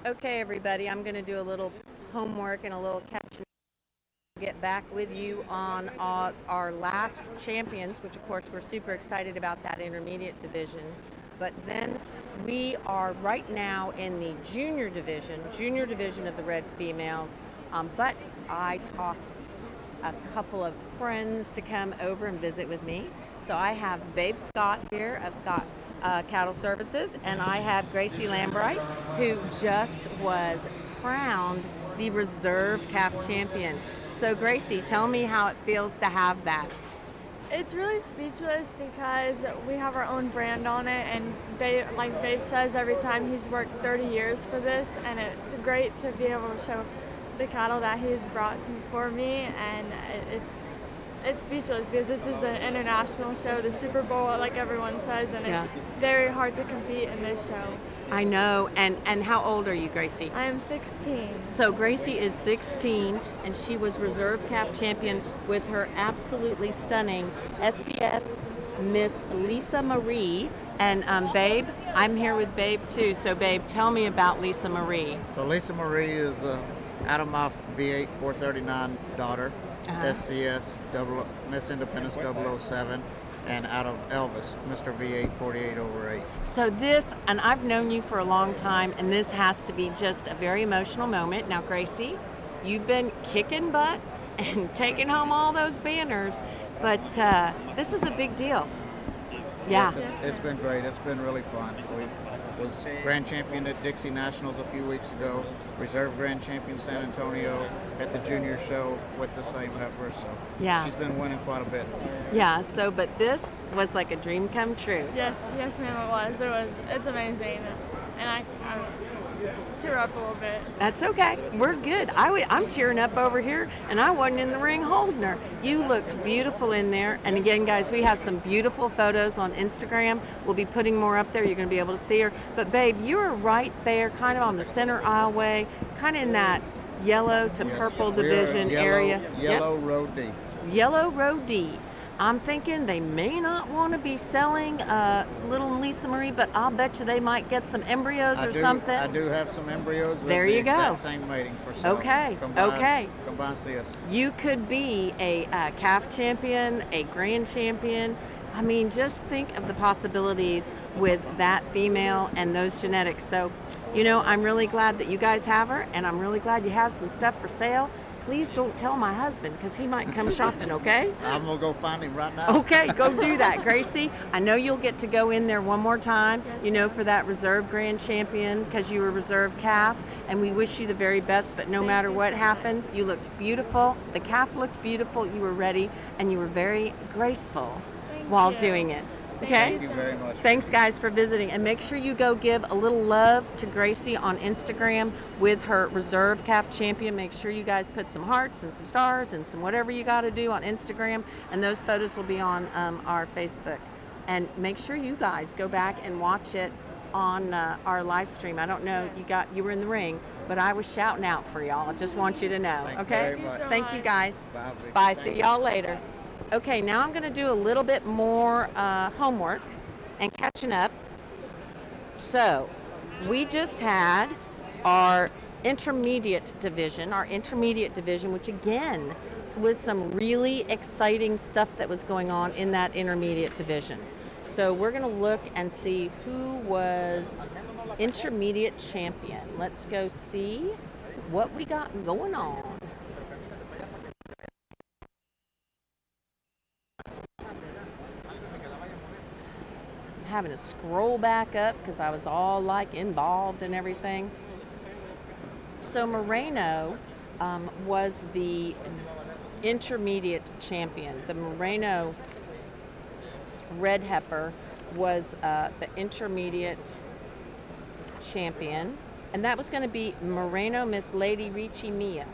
Okay, everybody, I'm going to do a little homework and a little catch. Get back with you on our last champions, which of course we're super excited about that intermediate division. But then we are right now in the junior division of the red females. But I talked a couple of friends to come over and visit with me. So I have Babe Scott here of Scott Cattle Services, and I have Gracie Lambright, who just was crowned the reserve calf champion. So Gracie, tell me how it feels to have that. It's really speechless because we have our own brand on it, and like Babe says, every time he's worked 30 years for this, and it's great to be able to show the cattle that he's brought for me, and it's speechless because this is an international show, the Super Bowl, like everyone says, and it's very hard to compete in this show. I know. And how old are you, Gracie? I am 16. So Gracie is 16, and she was reserve calf champion with her absolutely stunning SCS Miss Lisa Marie. And Babe, I'm here with Babe too. So Babe, tell me about Lisa Marie. So Lisa Marie is out of my V8 439 daughter, SCS Miss Independence 007. And out of Elvis, Mr. V8 48/8. So this, and I've known you for a long time, and this has to be just a very emotional moment. Now, Gracie, you've been kicking butt and taking home all those banners, but this is a big deal. Yeah. Yes, it's been great. It's been really fun. We was grand champion at Dixie Nationals a few weeks ago, reserve grand champion San Antonio at the junior show with the same heifer, so she's been winning quite a bit. Yeah, so but this was like a dream come true. Yes, ma'am, it was. It's amazing, and I tear up a little bit. That's okay. We're good. I'm tearing up over here, and I wasn't in the ring holding her. You looked beautiful in there. And again, guys, we have some beautiful photos on Instagram. We'll be putting more up there. You're going to be able to see her. But, Babe, you were right there, kind of on the center aisleway, kind of in that yellow to purple division area. Yellow Row D. Yellow Row D. I'm thinking they may not want to be selling little Lisa Marie, but I'll bet you they might get some embryos or something. I do have some embryos. There you go. Exact same mating for sale. Okay. Come by and see us. You could be a calf champion, a grand champion. I mean, just think of the possibilities with that female and those genetics. So, I'm really glad that you guys have her, and I'm really glad you have some stuff for sale. Please don't tell my husband, because he might come shopping, okay? I'm going to go find him right now. Okay, go do that, Gracie. I know you'll get to go in there one more time, for that reserve grand champion, because you were reserve calf, and we wish you the very best, but no matter what happens, you looked beautiful. The calf looked beautiful. You were ready, and you were very graceful while doing it. Okay? Thank you very much. Thanks, guys, for visiting. And make sure you go give a little love to Gracie on Instagram with her reserve calf champion. Make sure you guys put some hearts and some stars and some whatever you got to do on Instagram. And those photos will be on our Facebook. And make sure you guys go back and watch it on our live stream. I don't know, you were in the ring, but I was shouting out for y'all. I just want you to know. Okay? Thank you, guys. Bye. See y'all later. Okay, now I'm going to do a little bit more homework and catching up. So, we just had our intermediate division, which again was some really exciting stuff that was going on in that intermediate division. So, we're going to look and see who was intermediate champion. Let's go see what we got going on. Having to scroll back up because I was all like involved and everything. So Moreno was the intermediate champion. The Moreno red heifer was the intermediate champion, and that was going to be Moreno Miss Lady Ricci Mia.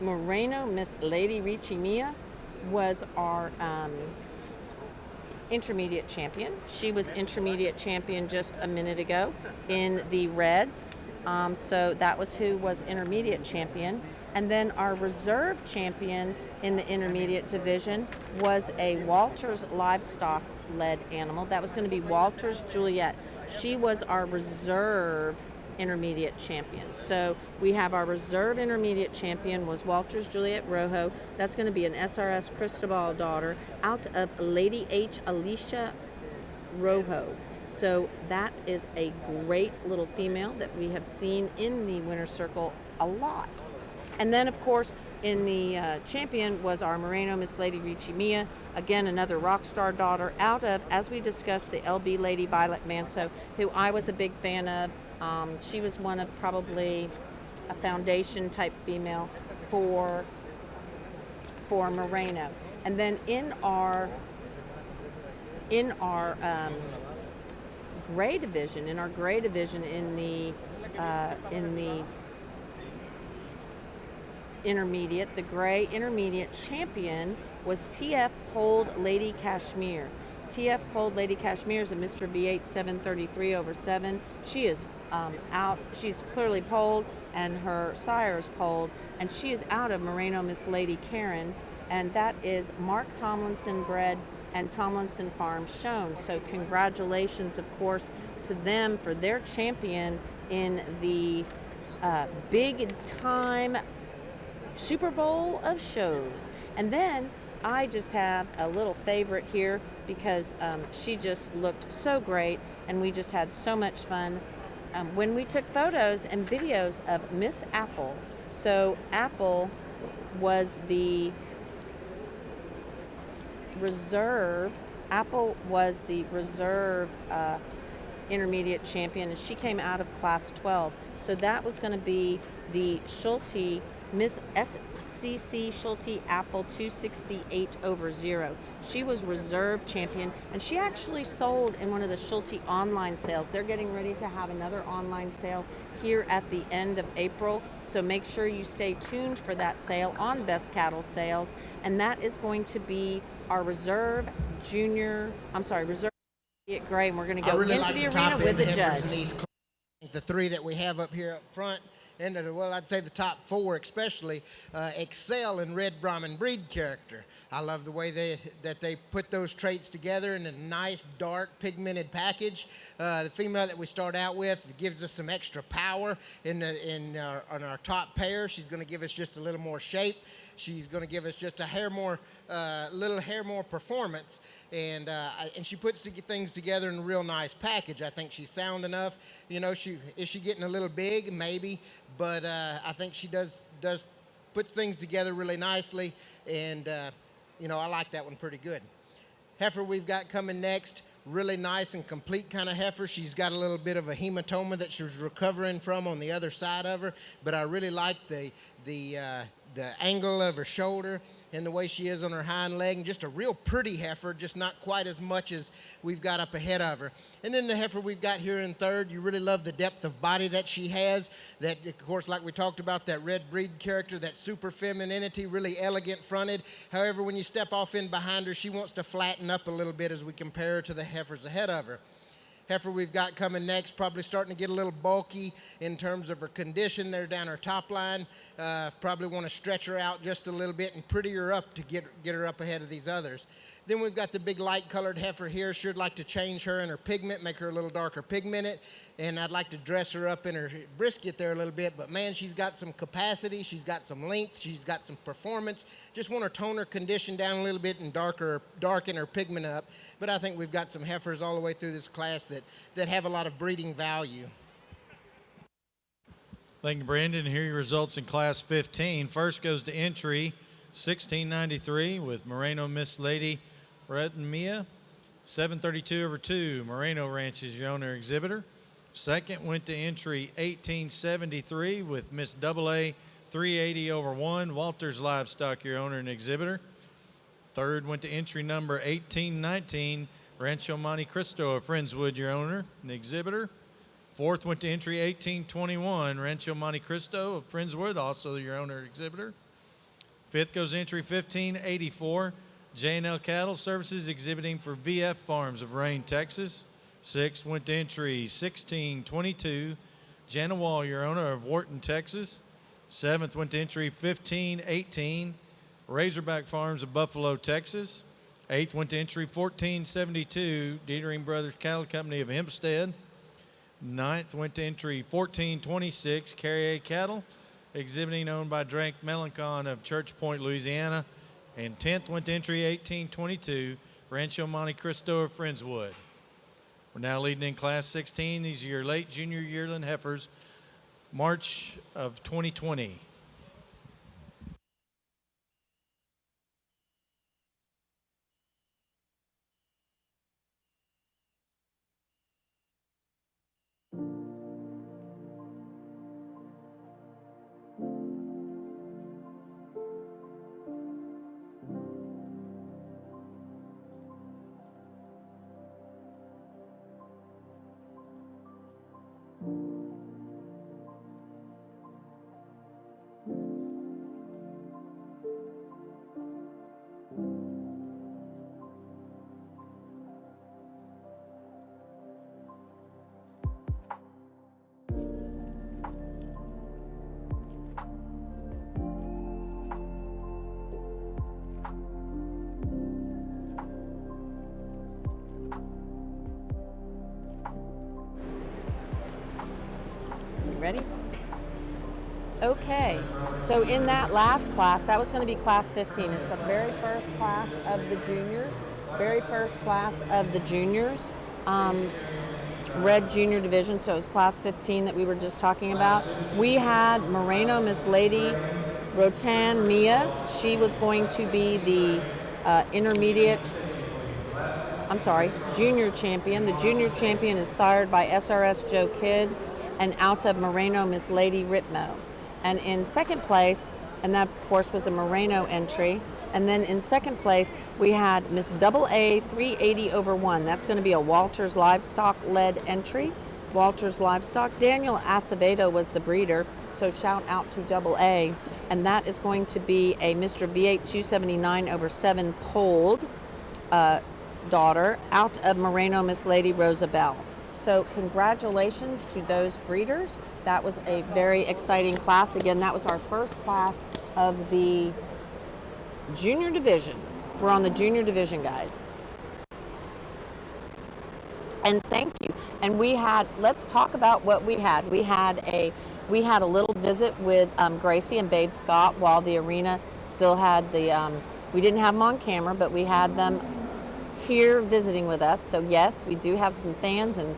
Moreno Miss Lady Ricci Mia was our intermediate champion. She was intermediate champion just a minute ago in the reds. So that was who was intermediate champion. And then our reserve champion in the intermediate division was a Walters Livestock led animal. That was going to be Walters Juliet. She was our reserve intermediate champion. So we have our reserve intermediate champion was Walters Juliet Rojo. That's going to be an SRS Cristobal daughter out of Lady H Alicia Rojo. So that is a great little female that we have seen in the winner's circle a lot. And then, of course, in the champion was our Moreno Miss Lady Ricci Mia. Again, another rock star daughter out of, as we discussed, the LB Lady Violet Manso, who I was a big fan of. She was one of probably a foundation type female for Moreno. And then in our gray division, in the intermediate, the gray intermediate champion was TF Polled Lady Kashmir. TF Polled Lady Kashmir is a Mr. V8 733 over 7. She is out. She's clearly polled, and her sire is polled, and she is out of Moreno Miss Lady Karen, and that is Mark Tomlinson bred and Tomlinson Farm shown. So congratulations, of course, to them for their champion in the big time Super Bowl of shows. And then I just have a little favorite here because she just looked so great, and we just had so much fun when we took photos and videos of Miss Apple. So Apple was the reserve. Apple was the reserve intermediate champion, and she came out of class 12. So that was going to be the Schulte Miss SCC Schulte Apple 268 over 0. She was reserve champion, and she actually sold in one of the Schulte online sales. They're getting ready to have another online sale here at the end of April, so make sure you stay tuned for that sale on Best Cattle Sales, and that is going to be our reserve reserve gray, and we're going to go really into like the arena with the judge. The three that we have up here up front, and I'd say the top four especially, excel in red Brahman breed character. I love the way that they put those traits together in a nice, dark, pigmented package. The female that we start out with gives us some extra power on our top pair. She's going to give us just a little more shape. She's going to give us just little hair more performance, and she puts things together in a real nice package. I think she's sound enough. Is she getting a little big? Maybe, but I think she puts things together really nicely, and I like that one pretty good. Heifer we've got coming next, really nice and complete kind of heifer. She's got a little bit of a hematoma that she was recovering from on the other side of her, but I really like the angle of her shoulder and the way she is on her hind leg, and just a real pretty heifer, just not quite as much as we've got up ahead of her. And then the heifer we've got here in third, you really love the depth of body that she has. That, of course, like we talked about, that red breed character, that super femininity, really elegant fronted. However, when you step off in behind her, she wants to flatten up a little bit as we compare her to the heifers ahead of her. Heifer we've got coming next, probably starting to get a little bulky in terms of her condition there down her top line. Probably want to stretch her out just a little bit and pretty her up to get her up ahead of these others. Then we've got the big light colored heifer here. Sure like to change her in her pigment, make her a little darker pigmented, and I'd like to dress her up in her brisket there a little bit, but man, she's got some capacity, she's got some length, she's got some performance. Just want to tone her condition down a little bit and darken her pigment up, but I think we've got some heifers all the way through this class that have a lot of breeding value. Thank you, Brandon. Here are your results in Class 15. First goes to entry 1693 with Moreno Miss Lady Red Mia, 732 over 2. Moreno Ranch is your owner exhibitor. Second went to entry 1873 with Miss AA 380 over 1. Walters Livestock, your owner and exhibitor. Third went to entry number 1819, Rancho Monte Cristo of Friendswood, your owner and exhibitor. Fourth went to entry 1821, Rancho Monte Cristo of Friendswood, also your owner and exhibitor. Fifth goes entry 1584, J&L Cattle Services exhibiting for VF Farms of Rain, Texas. Sixth went to entry 1622, Jana Wall, your owner of Wharton, Texas. Seventh went to entry 1518, Razorback Farms of Buffalo, Texas. 8th went to entry 1472, Dietering Brothers Cattle Company of Hempstead. 9th went to entry 1426, Carrier Cattle, exhibiting owned by Drake Melancon of Church Point, Louisiana. And 10th went to entry 1822, Rancho Monte Cristo of Friendswood. We're now leading in Class 16. These are your late junior yearling heifers, March of 2020. Ready? Okay, so in that last class, that was going to be class 15. It's the very first class of the juniors, red junior division, so it was class 15 that we were just talking about. We had Moreno Miss Lady Rotan Mia. She was going to be the junior champion. The junior champion is sired by SRS Joe Kidd and out of Moreno Miss Lady Ritmo. And in second place, and that of course was a Moreno entry, and then in second place we had Miss AA 380/1. That's going to be a Walters Livestock led entry. Walters Livestock. Daniel Acevedo was the breeder, so shout out to AA. And that is going to be a Mr. V8 279/7 polled daughter out of Moreno Miss Lady Rosabelle. So congratulations to those breeders. That was a very exciting class. Again, that was our first class of the junior division. We're on the junior division, guys. And thank you. And let's talk about what we had. We had a little visit with Gracie and Babe Scott while the arena still had we didn't have them on camera, but we had them here visiting with us. So yes, we do have some fans and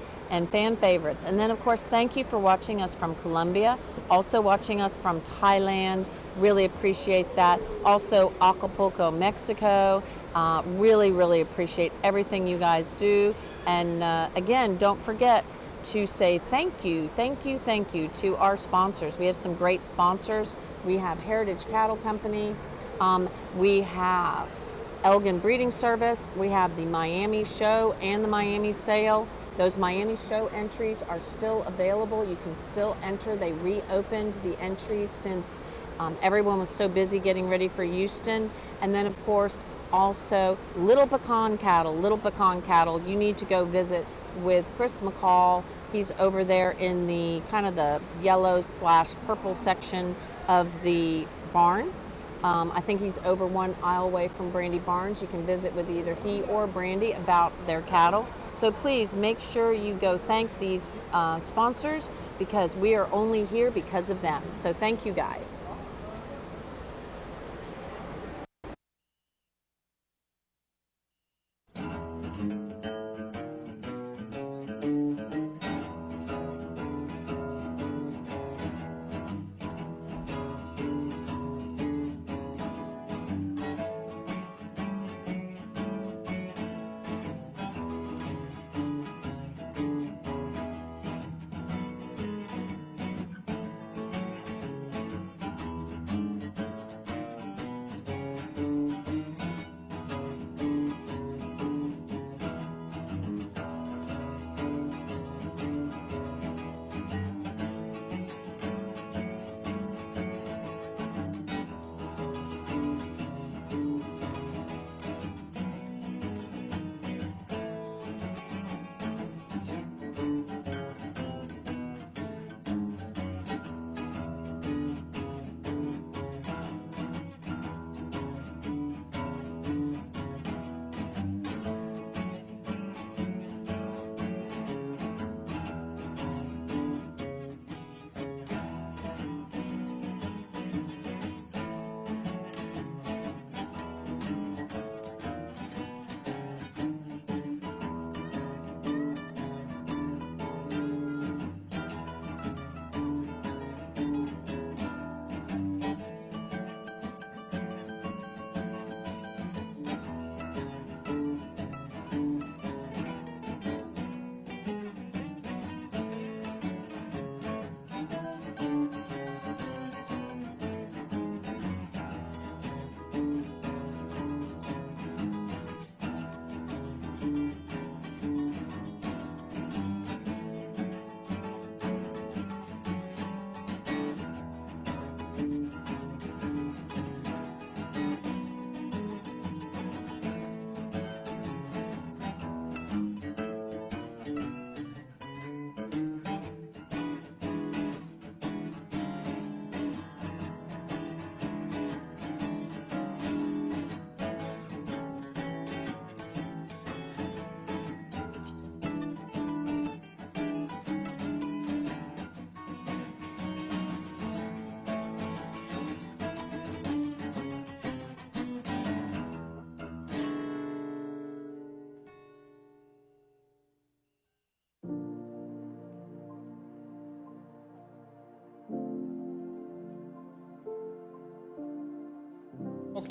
fan favorites. And then of course, thank you for watching us from Colombia, also watching us from Thailand. Really appreciate that. Also Acapulco, Mexico. Really, really appreciate everything you guys do. And again, don't forget to say thank you to our sponsors. We have some great sponsors. We have Heritage Cattle Company. We have Elgin Breeding Service. We have the Miami Show and the Miami Sale. Those Miami Show entries are still available. You can still enter. They reopened the entries since everyone was so busy getting ready for Houston. And then of course, also Little Pecan Cattle. You need to go visit with Chris McCall. He's over there in the kind of the yellow/purple section of the barn. I think he's over one aisle away from Brandy Barnes. You can visit with either he or Brandy about their cattle. So please make sure you go thank these sponsors, because we are only here because of them. So thank you guys.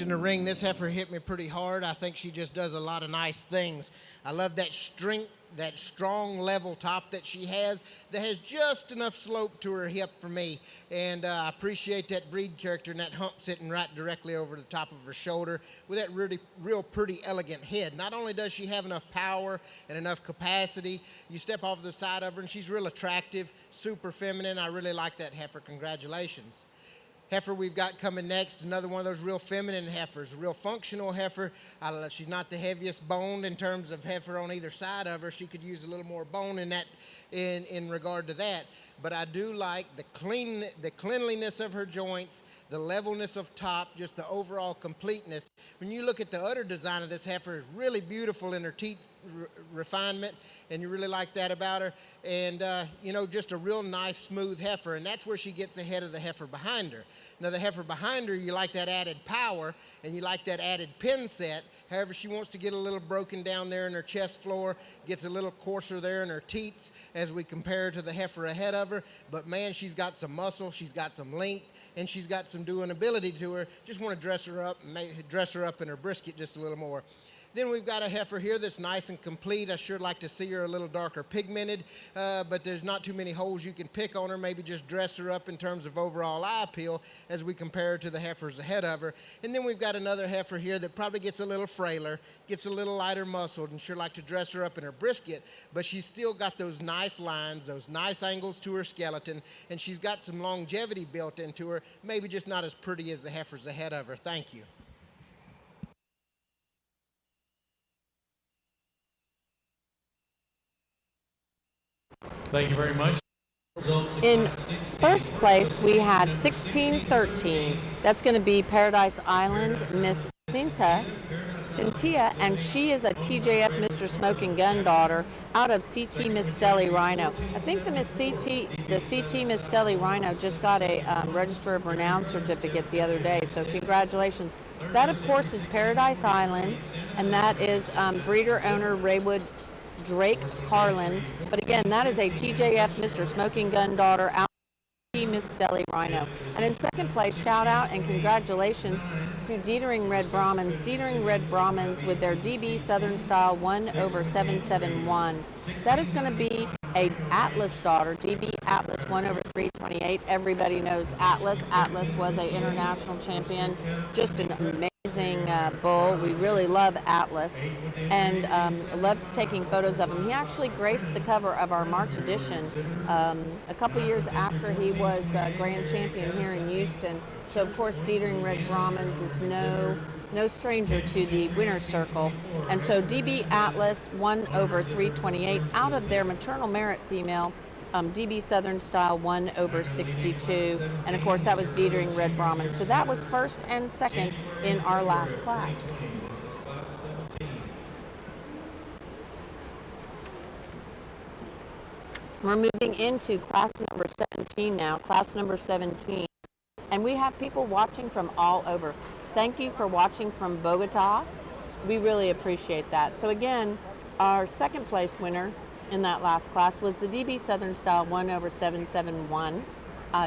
in the ring, this heifer hit me pretty hard. I think she just does a lot of nice things. I love that strength, that strong level top that she has that has just enough slope to her hip for me. And I appreciate that breed character and that hump sitting right directly over the top of her shoulder with that really, real pretty, elegant head. Not only does she have enough power and enough capacity, you step off the side of her and she's real attractive, super feminine. I really like that heifer. Congratulations. Heifer we've got coming next, another one of those real feminine heifers, a real functional heifer. She's not the heaviest boned in terms of heifer on either side of her. She could use a little more bone in regard to that. But I do like the cleanliness of her joints, the levelness of top, just the overall completeness. When you look at the udder design of this heifer, it's really beautiful in her teeth refinement, and you really like that about her. And, just a real nice, smooth heifer, and that's where she gets ahead of the heifer behind her. Now, the heifer behind her, you like that added power, and you like that added pin set. However, she wants to get a little broken down there in her chest floor, gets a little coarser there in her teats as we compare her to the heifer ahead of her. But, man, she's got some muscle, she's got some length, and she's got some doing ability to her. Just want to dress her up in her brisket just a little more. Then we've got a heifer here that's nice and complete. I sure like to see her a little darker pigmented, but there's not too many holes you can pick on her. Maybe just dress her up in terms of overall eye appeal as we compare her to the heifers ahead of her. And then we've got another heifer here that probably gets a little frailer, gets a little lighter muscled, and sure like to dress her up in her brisket, but she's still got those nice lines, those nice angles to her skeleton, and she's got some longevity built into her, maybe just not as pretty as the heifers ahead of her. Thank you. Thank you very much. In first place, we had 1613. That's going to be Paradise Island Miss Cynthia, and she is a TJF Mr. Smoking Gun daughter out of CT Miss Stelly Rhino. I think the CT Miss Stelly Rhino just got a Register of Renown certificate the other day, so congratulations. That, of course, is Paradise Island, and that is breeder owner Raywood Drake Carlin, but again, that is a TJF Mr. Smoking Gun daughter out of Miss Stelly Rhino. And in second place, shout out and congratulations to Dietering Red Brahmans. Dietering Red Brahmans with their DB Southern Style 1/771. That is going to be a Atlas daughter, DB Atlas 1/328. Everybody knows Atlas. Atlas was an international champion, just an amazing bull. We really love Atlas and loved taking photos of him. He actually graced the cover of our March edition a couple years after he was grand champion here in Houston. So of course Dietering Red Brahmans is no stranger to the winner's circle. And so DB Atlas 1/328 out of their maternal merit female, DB Southern Style 1/62, and of course that was Dietering Red Brahman. So that was first and second in our last class. We're moving into class number 17 now, class number 17. And we have people watching from all over. Thank you for watching from Bogota. We really appreciate that. So again, our second place winner in that last class was the DB Southern Style 1/771,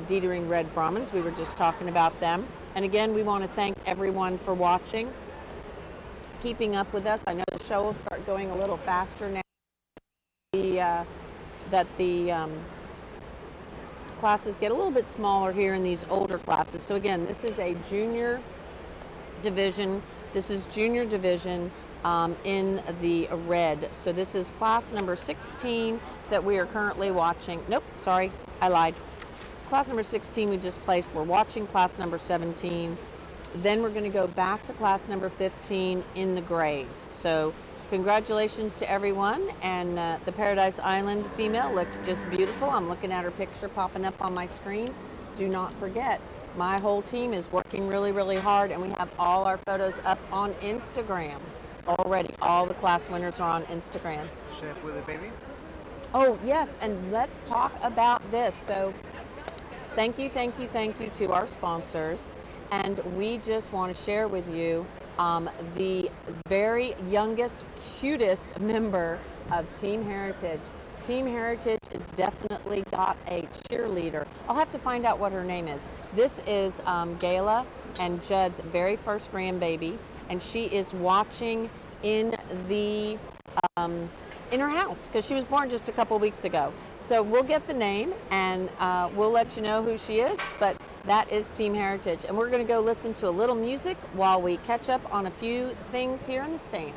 Dietering Red Brahmans. We were just talking about them. And again, we want to thank everyone for watching, keeping up with us. I know the show will start going a little faster now that the classes get a little bit smaller here in these older classes. So again, this is a junior division. This is junior division in the red. So this is class number 16 that we are currently watching. Nope, sorry, I lied. Class number 16 we just placed. We're watching class number 17. Then we're going to go back to class number 15 in the grays. So congratulations to everyone. And the Paradise Island female looked just beautiful. I'm looking at her picture popping up on my screen. Do not forget, my whole team is working really, really hard, and we have all our photos up on Instagram already. All the class winners are on Instagram. Should I put the baby? Oh, yes, and let's talk about this. So thank you to our sponsors. And we just want to share with you the very youngest, cutest member of Team Heritage. Team Heritage has definitely got a cheerleader. I'll have to find out what her name is. This is Gayla and Judd's very first grandbaby, and she is watching in the in her house because she was born just a couple weeks ago. So we'll get the name and we'll let you know who she is, but that is Team Heritage. And we're going to go listen to a little music while we catch up on a few things here in the stands.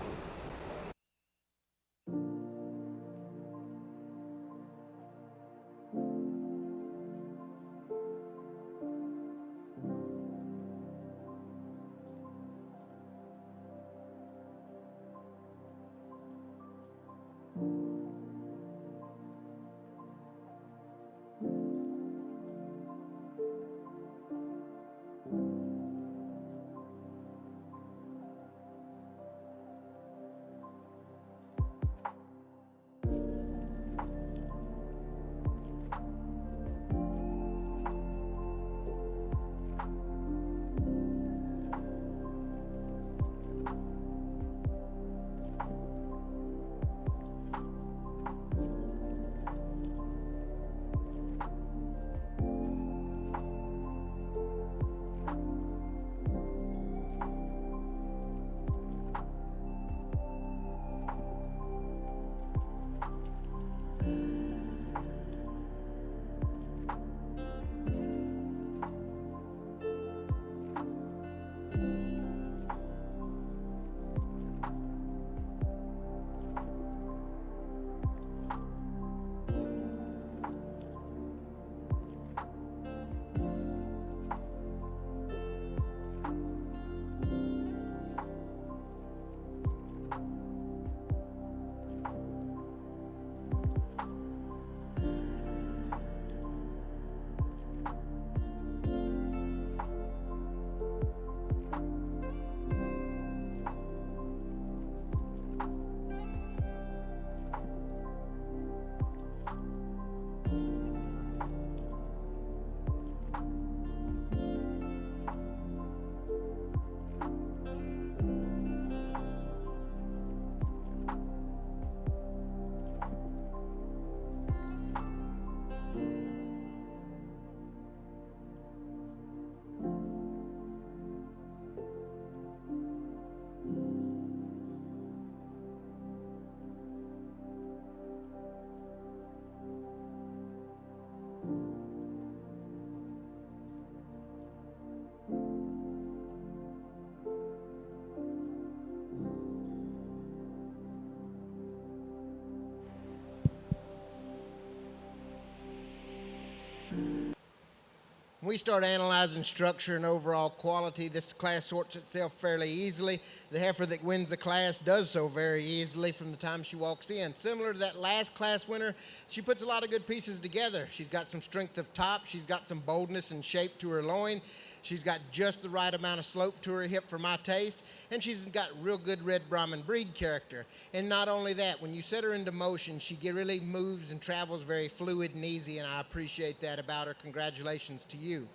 When we start analyzing structure and overall quality, this class sorts itself fairly easily. The heifer that wins the class does so very easily from the time she walks in. Similar to that last class winner, she puts a lot of good pieces together. She's got some strength of top, she's got some boldness and shape to her loin, she's got just the right amount of slope to her hip for my taste, and she's got real good red Brahman breed character. And not only that, when you set her into motion, she really moves and travels very fluid and easy, and I appreciate that about her. Congratulations to you.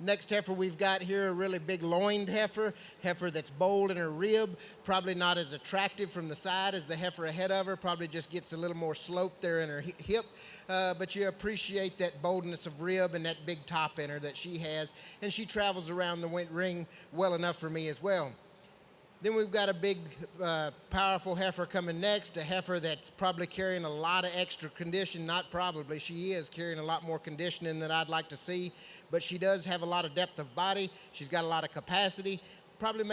Next heifer we've got here, a really big loined heifer that's bold in her rib, probably not as attractive from the side as the heifer ahead of her, probably just gets a little more slope there in her hip, but you appreciate that boldness of rib and that big top in her that she has, and she travels around the ring well enough for me as well. Then we've got a big, powerful heifer coming next, a heifer that's probably carrying a lot of extra condition. Not probably, she is carrying a lot more conditioning than I'd like to see, but she does have a lot of depth of body. She's got a lot of capacity. Probably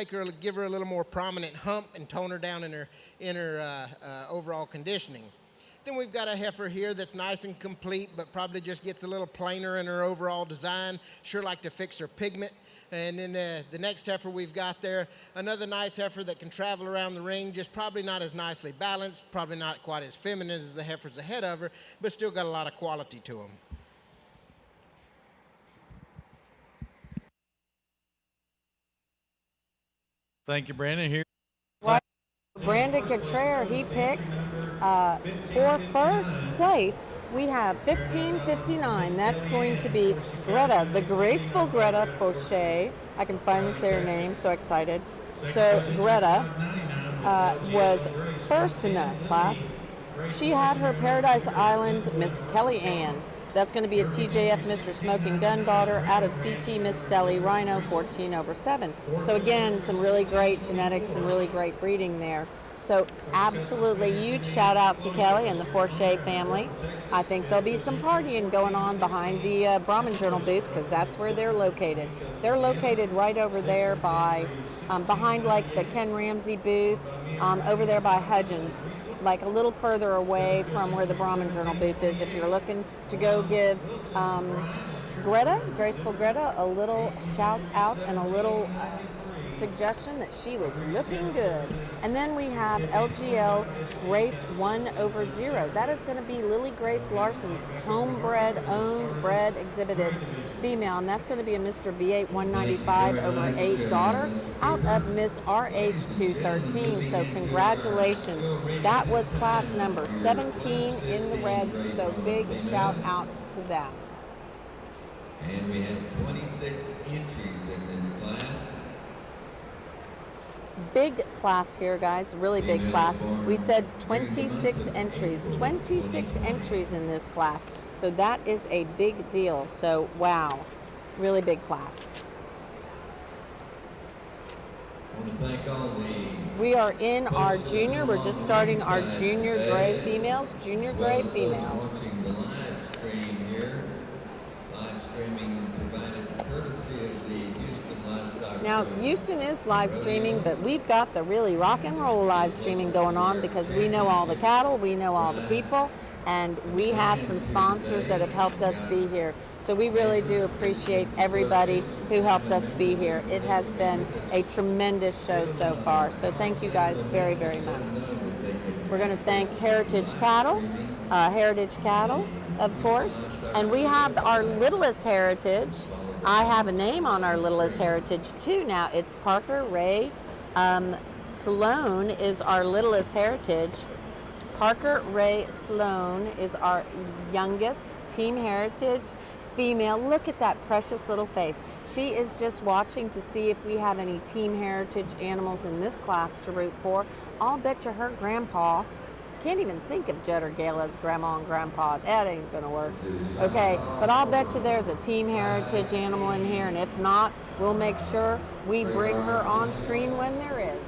give her a little more prominent hump and tone her down in her overall conditioning. Then we've got a heifer here that's nice and complete, but probably just gets a little plainer in her overall design. Sure like to fix her pigment. And then the next heifer we've got there, another nice heifer that can travel around the ring, just probably not as nicely balanced, probably not quite as feminine as the heifers ahead of her, but still got a lot of quality to them. Thank you, Brandon. Here. Brandon Cottrell, he picked for first place. We have 1559. That's going to be Greta, the graceful Greta Fauché. I can finally say her name, so excited. So Greta was first in that class. She had her Paradise Island Miss Kelly Ann. That's going to be a TJF Mr. Smoking Gun daughter out of CT Miss Stelly Rhino 14/7. So again, some really great genetics, some really great breeding there. So absolutely huge shout out to Kelly and the Forche family. I think there'll be some partying going on behind the Brahman Journal booth because that's where they're located. They're located right over there by, behind like the Ken Ramsey booth, over there by Hudgens, like a little further away from where the Brahman Journal booth is. If you're looking to go give Graceful Greta, a little shout out and a little suggestion that she was looking good. And then we have LGL Grace 1/0. That is going to be Lily Grace Larson's homebred, owned, bred, exhibited female, and that's going to be a Mr. V8 195/8 daughter out of Miss RH 213. So congratulations. That was class number 17 in the reds, so big shout out to them. And we have 26 entries in this class. Big class here, guys, really big class. We said 26 entries, 26 entries in this class. So that is a big deal. So wow, really big class. I want to thank all the... We are in our junior, we're just starting our junior gray females, junior gray females. Watching the live stream here. Live streaming provided courtesy of the Houston Livestock. Now, Houston is live streaming, but we've got the really rock and roll live streaming going on because we know all the cattle, we know all the people, and we have some sponsors that have helped us be here. So we really do appreciate everybody who helped us be here. It has been a tremendous show so far. So thank you guys very, very much. We're going to thank Heritage Cattle, of course. And we have our littlest heritage. I have a name on our littlest heritage too now. It's Parker Ray Sloan is our littlest heritage. Parker Ray Sloan is our youngest team heritage female. Look at that precious little face. She is just watching to see if we have any team heritage animals in this class to root for. I'll bet you her grandpa, can't even think of Jed or Gail as grandma and grandpa. That ain't gonna work. Okay, but I'll bet you there's a team heritage animal in here, and if not, we'll make sure we bring her on screen when there is.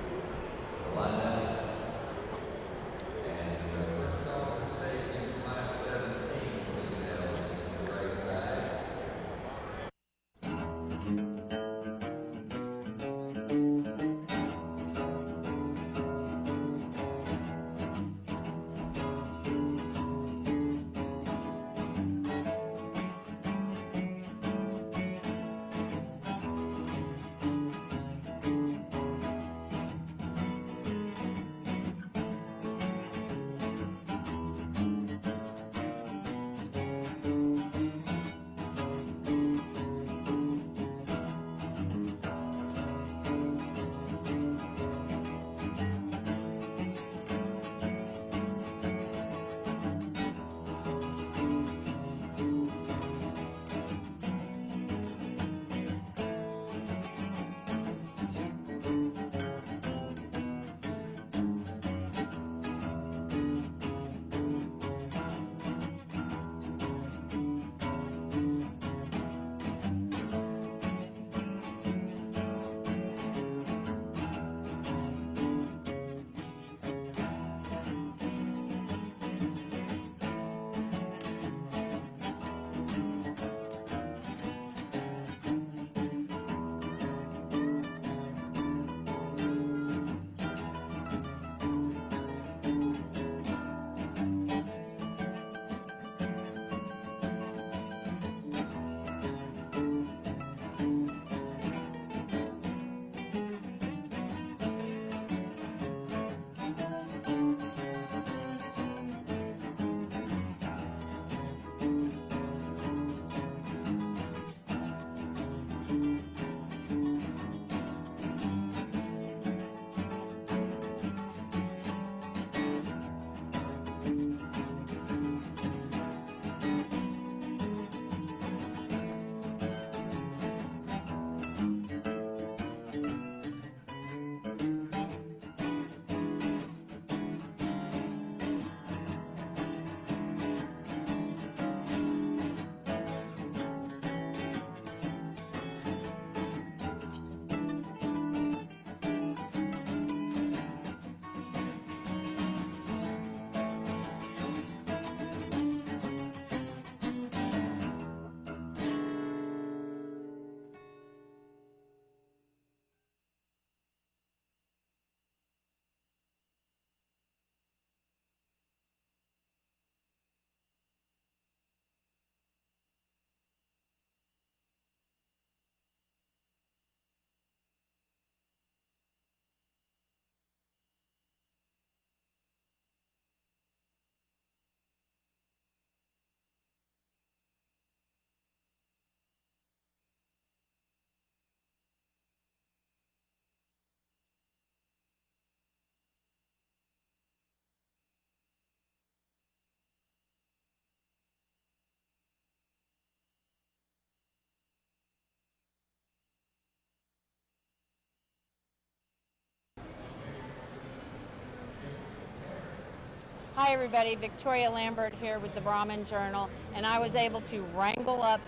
Hi everybody, Victoria Lambert here with the Brahman Journal, and I was able to wrangle up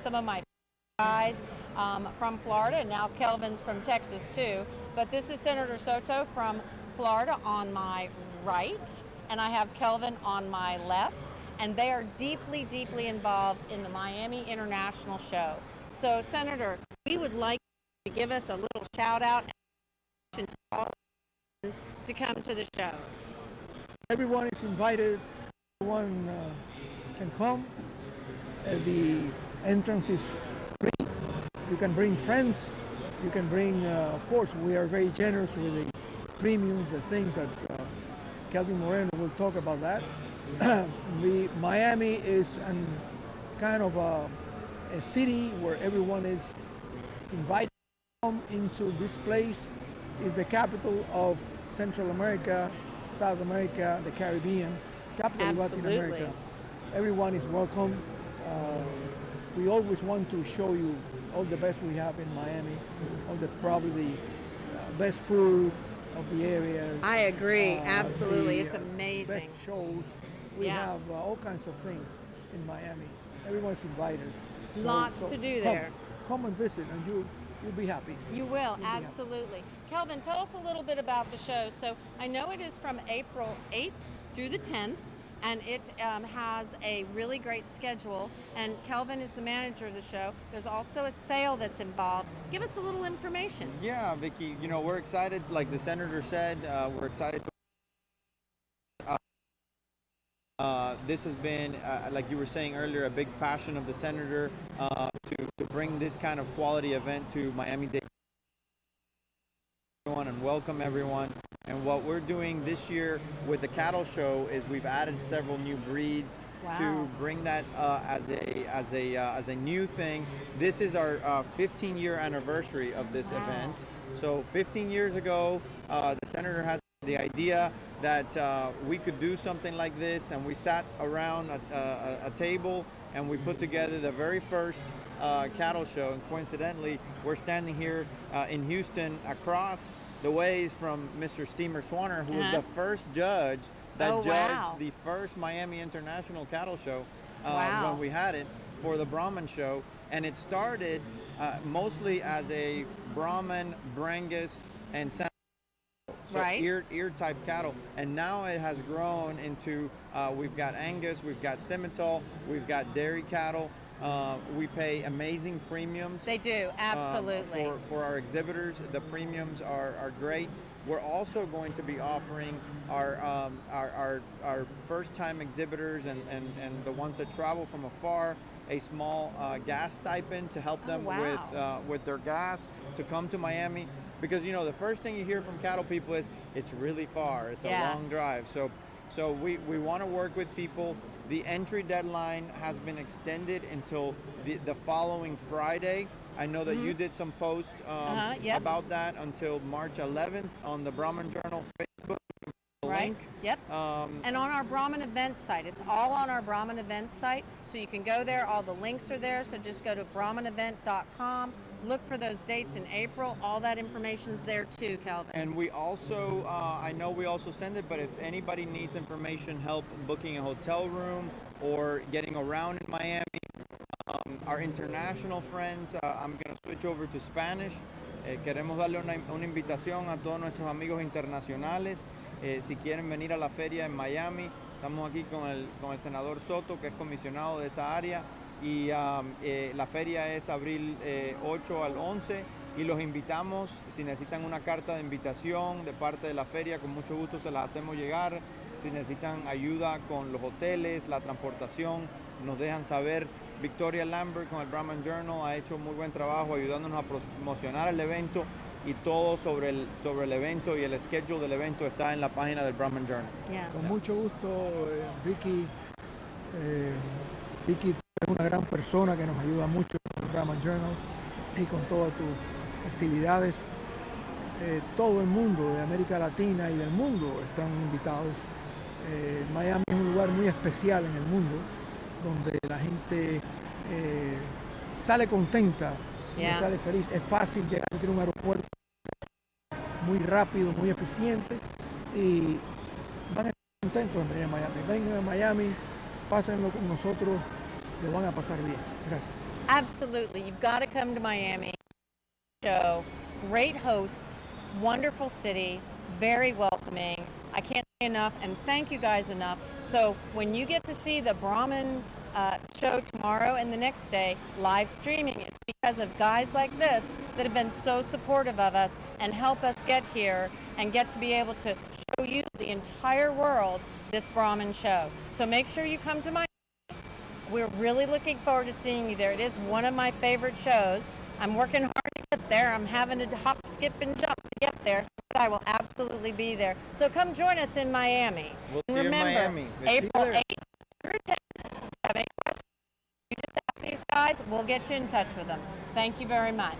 some of my guys from Florida, and now Kelvin's from Texas too. But this is Senator Soto from Florida on my right, and I have Kelvin on my left, and they are deeply, deeply involved in the Miami International Show. So Senator, we would like you to give us a little shout out and to all to come to the show. Everyone is invited. Everyone can come. The entrance is free. You can bring friends. You can bring, of course, we are very generous with the premiums, the things that Kelvin Moreno will talk about that. Miami is kind of a city where everyone is invited to come into this place. It's the capital of Central America, South America, the Caribbean, capital of Latin America. Everyone is welcome. We always want to show you all the best we have in Miami, probably the best food of the area. I agree, absolutely. It's amazing. Best shows. We have all kinds of things in Miami. Everyone's invited. Lots to do there. Come and visit, and you'll be happy. You will, absolutely. Kelvin, tell us a little bit about the show. So I know it is from April 8th through the 10th, and it has a really great schedule, and Kelvin is the manager of the show. There's also a sale that's involved. Give us a little information. Yeah, Vicky, we're excited, like the senator said, we're excited to this has been, like you were saying earlier, a big passion of the senator to bring this kind of quality event to Miami-Dade and welcome everyone. And what we're doing this year with the cattle show is we've added several new breeds to bring that as a new thing. This is our 15-year anniversary of this event. So 15 years ago, the senator had the idea that we could do something like this, and we sat around a table and we put together the very first cattle show. And coincidentally, we're standing here in Houston across the ways from Mr. Steamer Swanner, who was the first judge that judged the first Miami International Cattle Show when we had it for the Brahman show. And it started mostly as a Brahman, Brangus, and so ear type cattle, and now it has grown into we've got Angus, we've got Simmental, we've got dairy cattle. We pay amazing premiums. They do, absolutely. For our exhibitors, the premiums are great. We're also going to be offering our first time exhibitors and the ones that travel from afar a small gas stipend to help them with their gas to come to Miami. Because the first thing you hear from cattle people is it's really far, it's a long drive. So we want to work with people. The entry deadline has been extended until the following Friday. I know that you did some posts about that until March 11th on the Brahman Journal Facebook. Link. Yep. And on our Brahman events site. It's all on our Brahman events site. So you can go there. All the links are there. So just go to brahmanevent.com. Look for those dates in April. All that information's there too, Kelvin. And we also, I know we also send it, but if anybody needs information, help booking a hotel room or getting around in Miami, our international friends, I'm going to switch over to Spanish. Queremos darle una invitación a todos nuestros amigos internacionales. Si quieren venir a la feria en Miami, estamos aquí con el senador Soto, que es comisionado de esa área. Y la feria es abril 8 al 11 y los invitamos. Si necesitan una carta de invitación de parte de la feria, con mucho gusto se las hacemos llegar. Si necesitan ayuda con los hoteles, la transportación, nos dejan saber. Victoria Lambert con el Brahman Journal ha hecho muy buen trabajo ayudándonos a promocionar el evento, y todo sobre el evento y el schedule del evento está en la página del Brahman Journal. Con mucho gusto, Vicky. Vicky es una gran persona que nos ayuda mucho con el Brahman Journal y con todas tus actividades. Todo el mundo de América Latina y del mundo están invitados. Miami es un lugar muy especial en el mundo, donde la gente sale contenta, sale feliz. Es fácil llegar, tiene un aeropuerto muy rápido, muy eficiente, y van a estar contentos en venir a Miami. Vengan a Miami, pásenlo con nosotros, lo van a pasar bien. Gracias. Absolutely. You've got to come to Miami. Show, great hosts, wonderful city, very welcoming. I can't say enough, and thank you guys enough. So when you get to see the Brahman show tomorrow and the next day live streaming, it's because of guys like this that have been so supportive of us and help us get here and get to be able to show you the entire world this Brahman show. So make sure you come to Miami. We're really looking forward to seeing you there. It is one of my favorite shows. I'm working hard to get there. I'm having to hop, skip, and jump to get there, but I will absolutely be there. So come join us in Miami. We'll And see you in remember, Miami. April 8th through 10th. If you have any questions, you just ask these guys. We'll get you in touch with them. Thank you very much.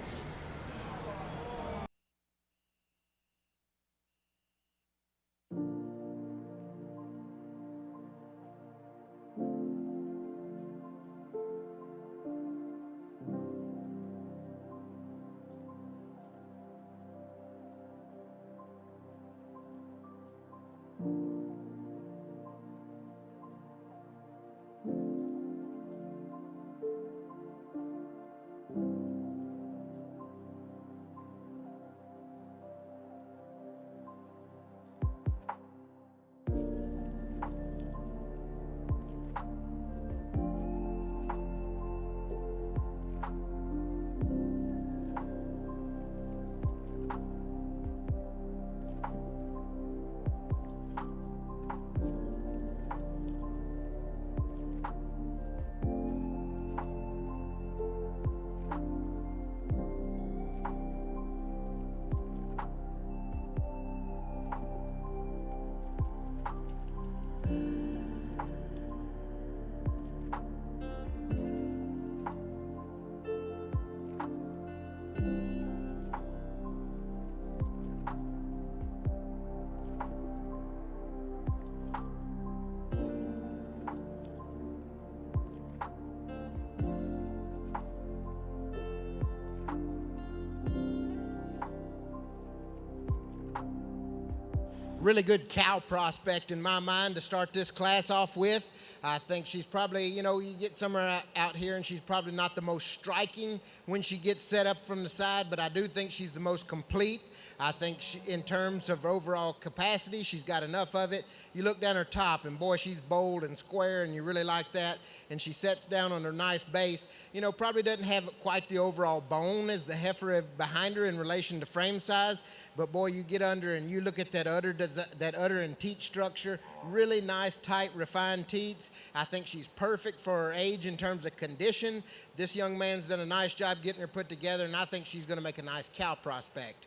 Really good cow prospect in my mind to start this class off with. I think she's probably, you get somewhere out here and she's probably not the most striking when she gets set up from the side, but I do think she's the most complete. I think in terms of overall capacity, she's got enough of it. You look down her top, and boy, she's bold and square, and you really like that. And she sets down on her nice base. Probably doesn't have quite the overall bone as the heifer behind her in relation to frame size, but boy, you get under and you look at that udder and teat structure, really nice, tight, refined teats. I think she's perfect for her age in terms of condition. This young man's done a nice job getting her put together, and I think she's going to make a nice cow prospect.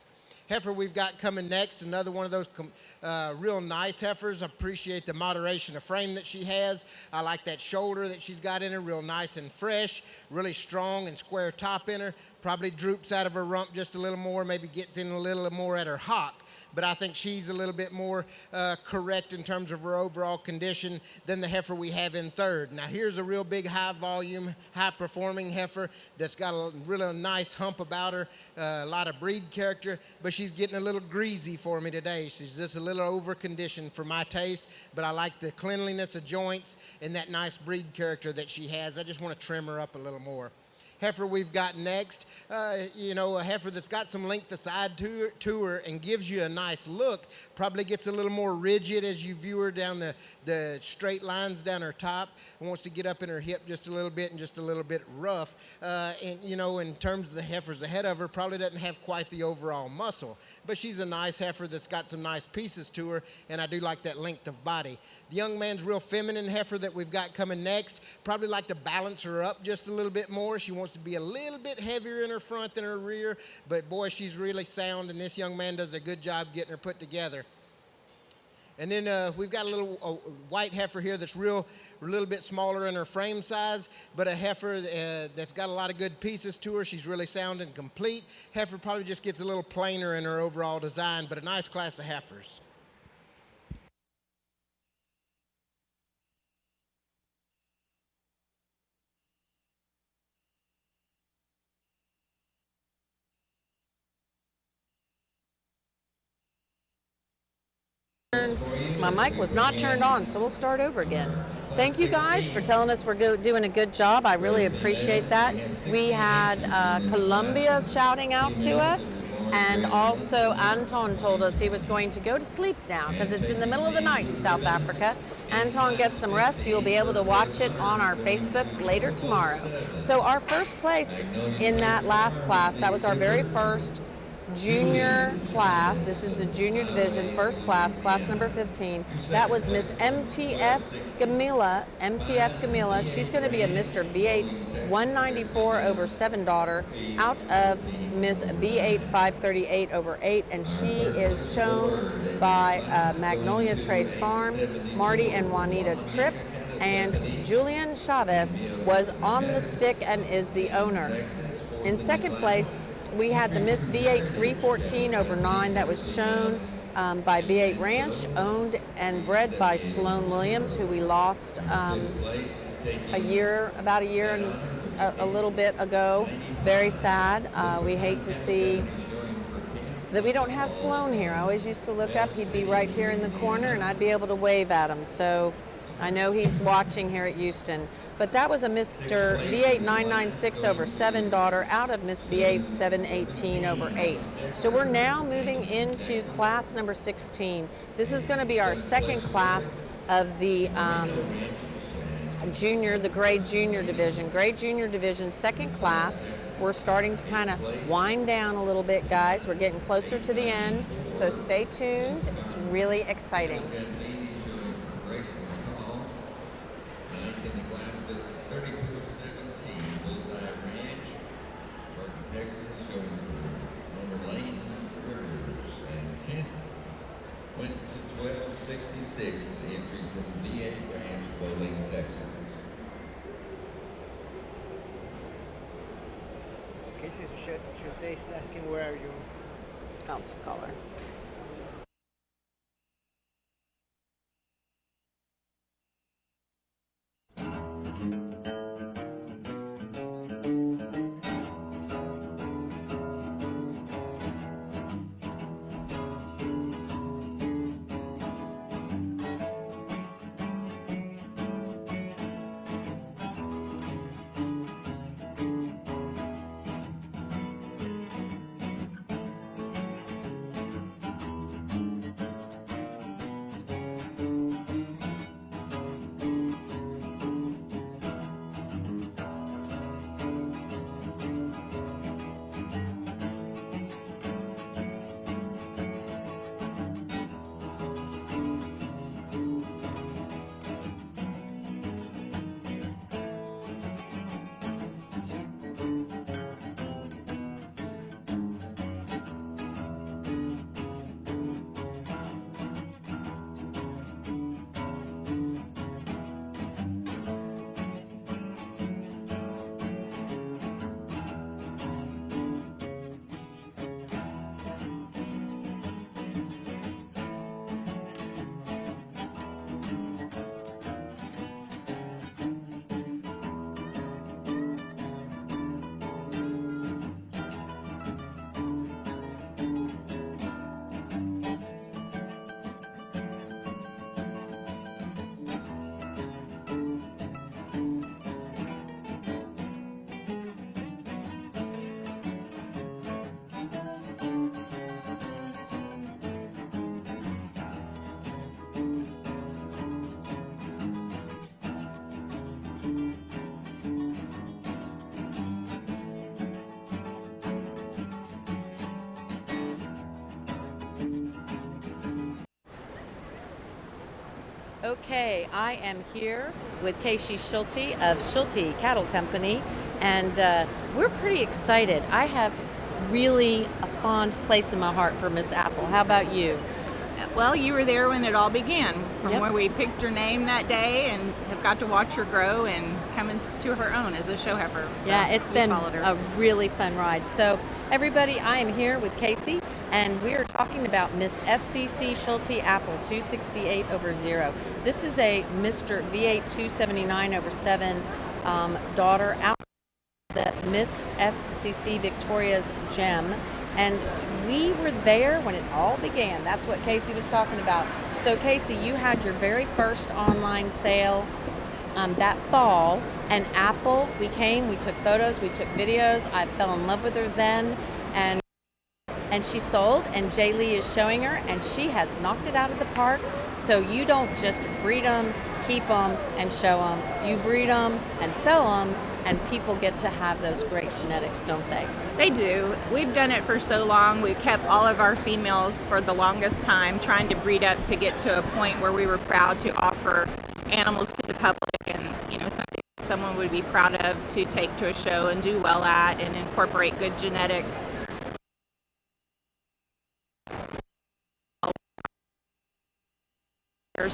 Heifer we've got coming next, another one of those real nice heifers. I appreciate the moderation of frame that she has. I like that shoulder that she's got in her, real nice and fresh, really strong and square top in her. Probably droops out of her rump just a little more, maybe gets in a little more at her hock. But I think she's a little bit more correct in terms of her overall condition than the heifer we have in third. Now here's a real big high volume, high performing heifer that's got a really nice hump about her, a lot of breed character, but she's getting a little greasy for me today. She's just a little over conditioned for my taste, but I like the cleanliness of joints and that nice breed character that she has. I just want to trim her up a little more. Heifer we've got next, a heifer that's got some length aside to her and gives you a nice look, probably gets a little more rigid as you view her down the straight lines down her top, wants to get up in her hip just a little bit and just a little bit rough. In terms of the heifers ahead of her, probably doesn't have quite the overall muscle, but she's a nice heifer that's got some nice pieces to her, and I do like that length of body. The young man's real feminine heifer that we've got coming next, probably like to balance her up just a little bit more. She wants to be a little bit heavier in her front than her rear, but boy, she's really sound, and this young man does a good job getting her put together. And then we've got a little white heifer here that's a little bit smaller in her frame size, but a heifer that's got a lot of good pieces to her. She's really sound and complete. Heifer probably just gets a little plainer in her overall design, but a nice class of heifers. My mic was not turned on, so we'll start over again. Thank you guys for telling us we're doing a good job. I really appreciate that. We had Colombia shouting out to us, and also Anton told us he was going to go to sleep now because it's in the middle of the night in South Africa. Anton, get some rest. You'll be able to watch it on our Facebook later tomorrow. So our first place in that last class, that was our very first junior class. This is the junior division, first class, class number 15. That was Miss MTF Gamila. She's going to be a Mr. B8 194 over 7 daughter out of Miss B8 538 over 8, and she is shown by Magnolia Trace Farm, Marty and Juanita Tripp, and Julian Chavez was on the stick and is the owner. In second place, we had the Miss B8 314 over 9 that was shown by B8 Ranch, owned and bred by Sloan Williams, who we lost about a year and a little bit ago. Very sad. We hate to see that we don't have Sloan here. I always used to look up. He'd be right here in the corner, and I'd be able to wave at him. So I know he's watching here at Houston. But that was a Mr. B8 996 over 7 daughter out of Miss B8 718 over 8. So we're now moving into class number 16. This is going to be our second class of the the grade junior division. Grade junior division, second class. We're starting to kind of wind down a little bit, guys. We're getting closer to the end, so stay tuned. It's really exciting. Went to 1266, entry from D.A. Ranch, Bowling, Texas. Casey Schulte is asking where are you? Out to color. Okay, I am here with Casey Schulte of Schulte Cattle Company, and we're pretty excited. I have really a fond place in my heart for Miss Apple. How about you? Well, you were there when it all began, from where we picked her name that day and have got to watch her grow and come into her own as a show heifer. Yeah, it's been a really fun ride. So everybody, I am here with Casey, and we are talking about Miss SCC Schulte Apple 268 over 0. This is a Mr. V8 279 over 7 daughter out of the Miss SCC Victoria's Gem. And we were there when it all began. That's what Casey was talking about. So Casey, you had your very first online sale that fall, and Apple, we took photos, we took videos. I fell in love with her then, and she sold, and Jay Lee is showing her, and she has knocked it out of the park. So you don't just breed them, keep them, and show them. You breed them and sell them, and people get to have those great genetics, don't they? They do. We've done it for so long. We've kept all of our females for the longest time, trying to breed up to get to a point where we were proud to offer animals to the public, and something someone would be proud of to take to a show and do well at, and incorporate good genetics.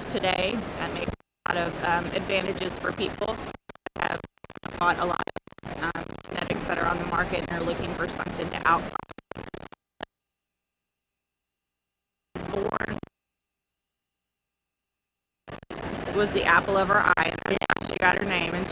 Today, that makes a lot of advantages for people. Have bought a lot of genetics that are on the market and are looking for something to outcross. Born was the apple of her eye, and that's how she got her name. And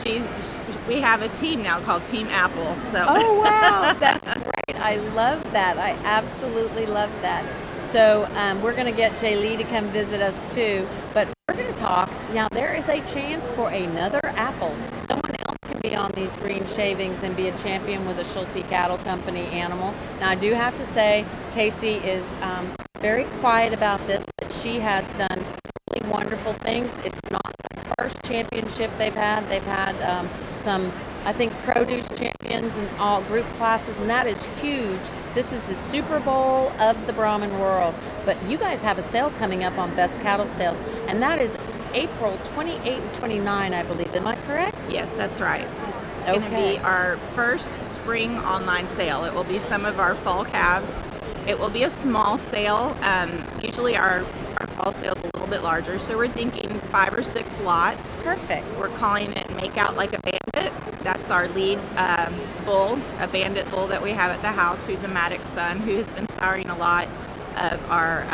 we have a team now called Team Apple. So. Oh wow, that's great! I love that. I absolutely love that. So we're going to get Jay Lee to come visit us too, but we're going to talk. Now there is a chance for another apple. Someone else can be on these green shavings and be a champion with a Schulte Cattle Company animal. Now I do have to say, Casey is very quiet about this, but she has done really wonderful things. It's not the first championship they've had. They've had some, I think, produce champions in all group classes, and that is huge. This is the Super Bowl of the Brahman world. But you guys have a sale coming up on Best Cattle Sales, and that is April 28 and 29, I believe. Am I correct? Yes, that's right. It's going to be our first spring online sale. It will be some of our fall calves. It will be a small sale. Usually our fall sale is a little bit larger, so we're thinking 5 or 6 lots. Perfect. We're calling it Make Out Like a Bandit. That's our lead bull, a bandit bull that we have at the house, who's a Maddox son, who has been siring a lot of our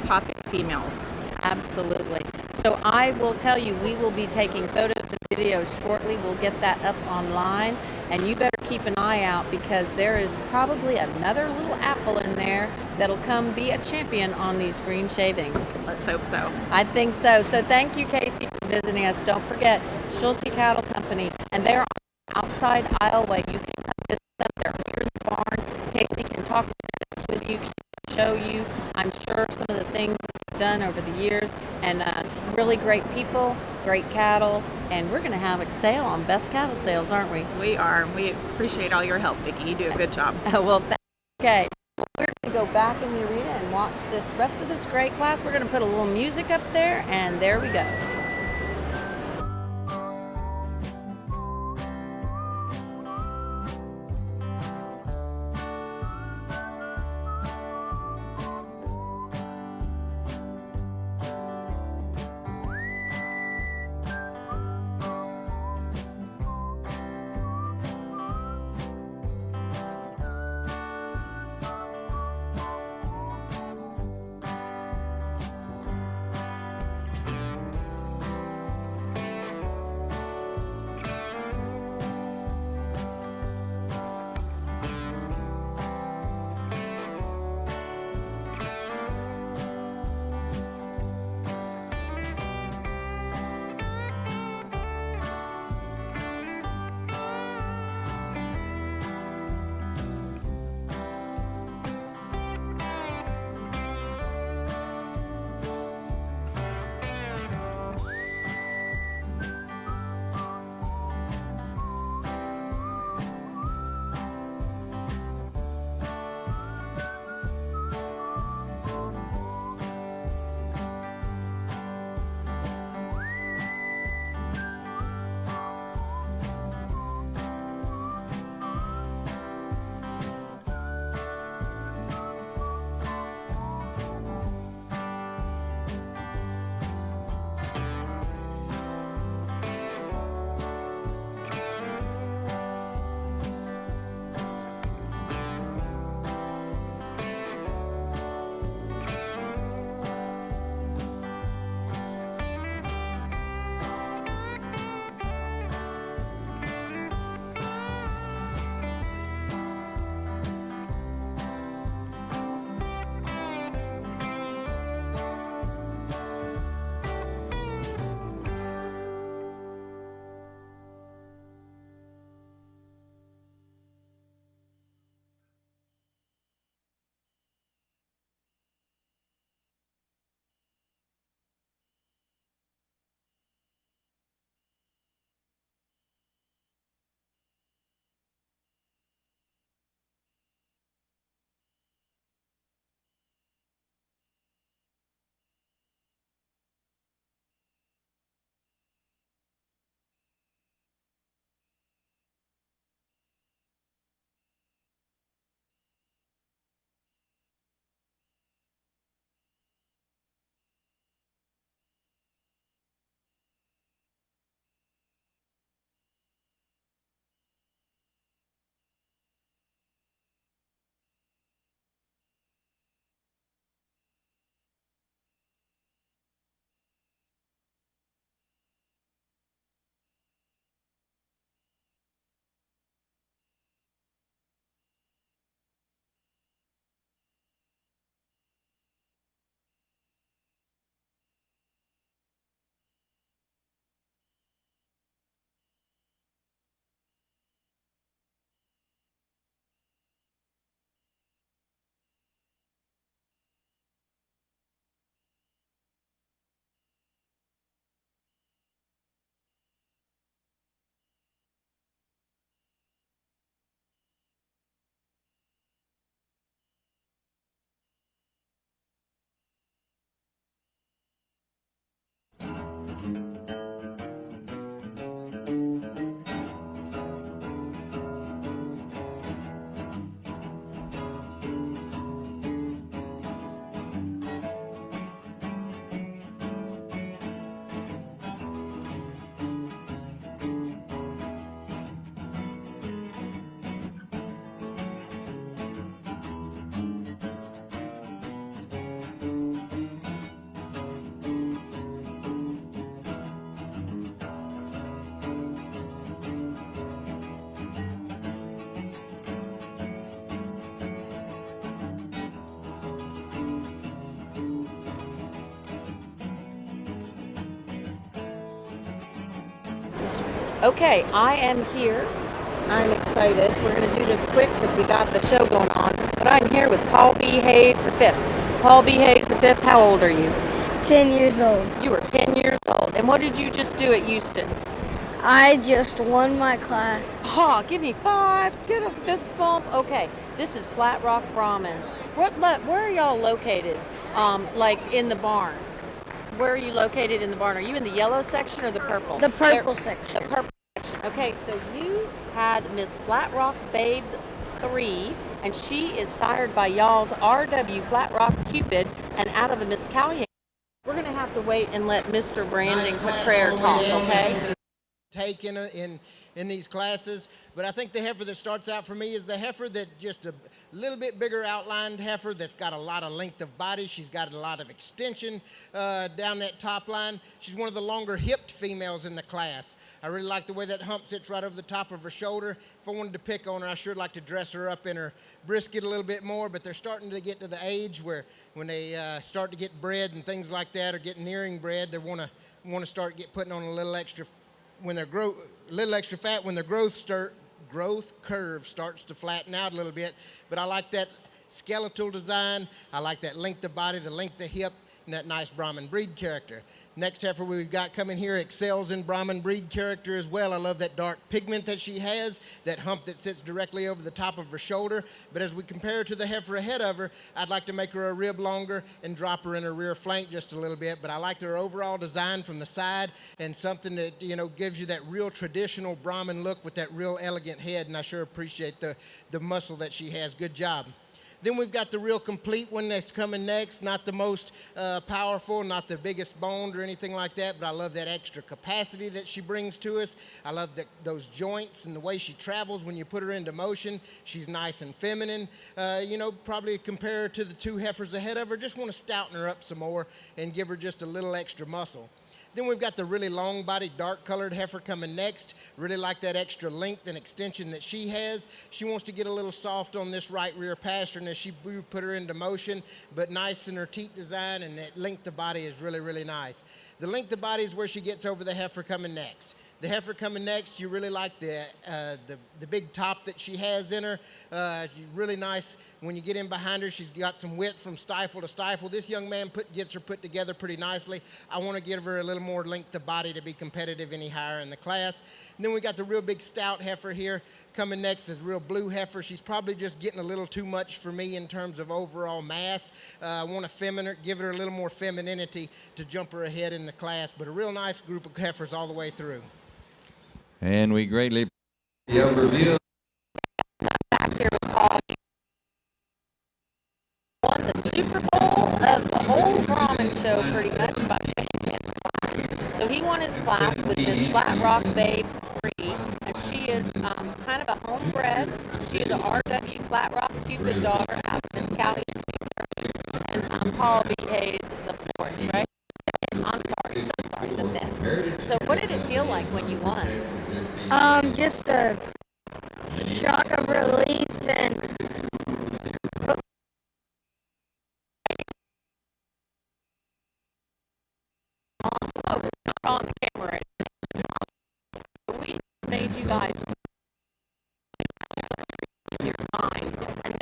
top females. Absolutely. So I will tell you, we will be taking photos and videos shortly. We'll get that up online, and you better keep an eye out, because there is probably another little apple in there that'll come be a champion on these green shavings. Let's hope so. I think so. So thank you, Casey, for visiting us. Don't forget, Schulte Cattle Company, and they're on the outside aisleway. You can come visit them. They're here in the barn. Casey can talk with you, show you, I'm sure, some of the things that they've done over the years, and really great people, great cattle, and we're going to have a sale on Best Cattle Sales, aren't we? We are. We appreciate all your help, Vicki. You do a good job. Well, okay. We're going to go back in the arena and watch this rest of this great class. We're going to put a little music up there, and there we go. Okay, I am here. I'm excited. We're going to do this quick because we got the show going on. But I'm here with Paul B. Hayes the fifth. Paul B. Hayes the fifth, how old are you? 10 years old. You were 10 years old. And what did you just do at Houston? I just won my class. Oh, give me 5. Get a fist bump. Okay, this is Flat Rock Brahmins. Where are y'all located? Like in the barn. Where are you located in the barn? Are you in the yellow section or the purple? The purple section. The purple section. Okay, so you had Miss Flat Rock Babe 3, and she is sired by y'all's RW Flat Rock Cupid, and out of a Miss Callion. We're going to have to wait and let Mr. Brandon Prayer talk, okay? Take in these classes, but I think the heifer that starts out for me is the heifer that just a little bit bigger outlined heifer that's got a lot of length of body. She's got a lot of extension down that top line. She's one of the longer hipped females in the class. I really like the way that hump sits right over the top of her shoulder. If I wanted to pick on her, I sure like to dress her up in her brisket a little bit more, but they're starting to get to the age where when they start to get bred and things like that, or getting nearing bred, they want to start putting on a little extra when they're a little extra fat when their growth curve starts to flatten out a little bit. But I like that skeletal design. I like that length of body, the length of hip, and that nice Brahman breed character. Next heifer we've got coming here excels in Brahman breed character as well. I love that dark pigment that she has, that hump that sits directly over the top of her shoulder. But as we compare her to the heifer ahead of her, I'd like to make her a rib longer and drop her in her rear flank just a little bit. But I like her overall design from the side, and something that, gives you that real traditional Brahman look with that real elegant head, and I sure appreciate the muscle that she has. Good job. Then we've got the real complete one that's coming next. Not the most powerful, not the biggest boned or anything like that, but I love that extra capacity that she brings to us. I love those joints and the way she travels when you put her into motion. She's nice and feminine. Probably compare her to the 2 heifers ahead of her. Just want to stouten her up some more and give her just a little extra muscle. Then we've got the really long-bodied, dark-colored heifer coming next. Really like that extra length and extension that she has. She wants to get a little soft on this right rear pastern as she put her into motion, but nice in her teat design, and that length of body is really, really nice. The length of body is where she gets over the heifer coming next. The heifer coming next, you really like the big top that she has in her. Really nice when you get in behind her. She's got some width from stifle to stifle. This young man gets her put together pretty nicely. I want to give her a little more length of body to be competitive any higher in the class. And then we got the real big stout heifer here. Coming next is real blue heifer. She's probably just getting a little too much for me in terms of overall mass. I want to give her a little more femininity to jump her ahead in the class, but a real nice group of heifers all the way through. And we greatly appreciate the overview. Back here with Paul. Won the Super Bowl of the whole Brahman show pretty much by winning his class. So he won his class with Miss Flat Rock Babe 3, and she is kind of a homebred. She is an RW Flat Rock Cupid daughter out of Miss Callion, and Paul B. Hayes the 4th, right? I'm sorry, the 5th. So what did it feel like when you won? Just a shock of relief and Oh, we're not on the camera. We made you guys your signs, and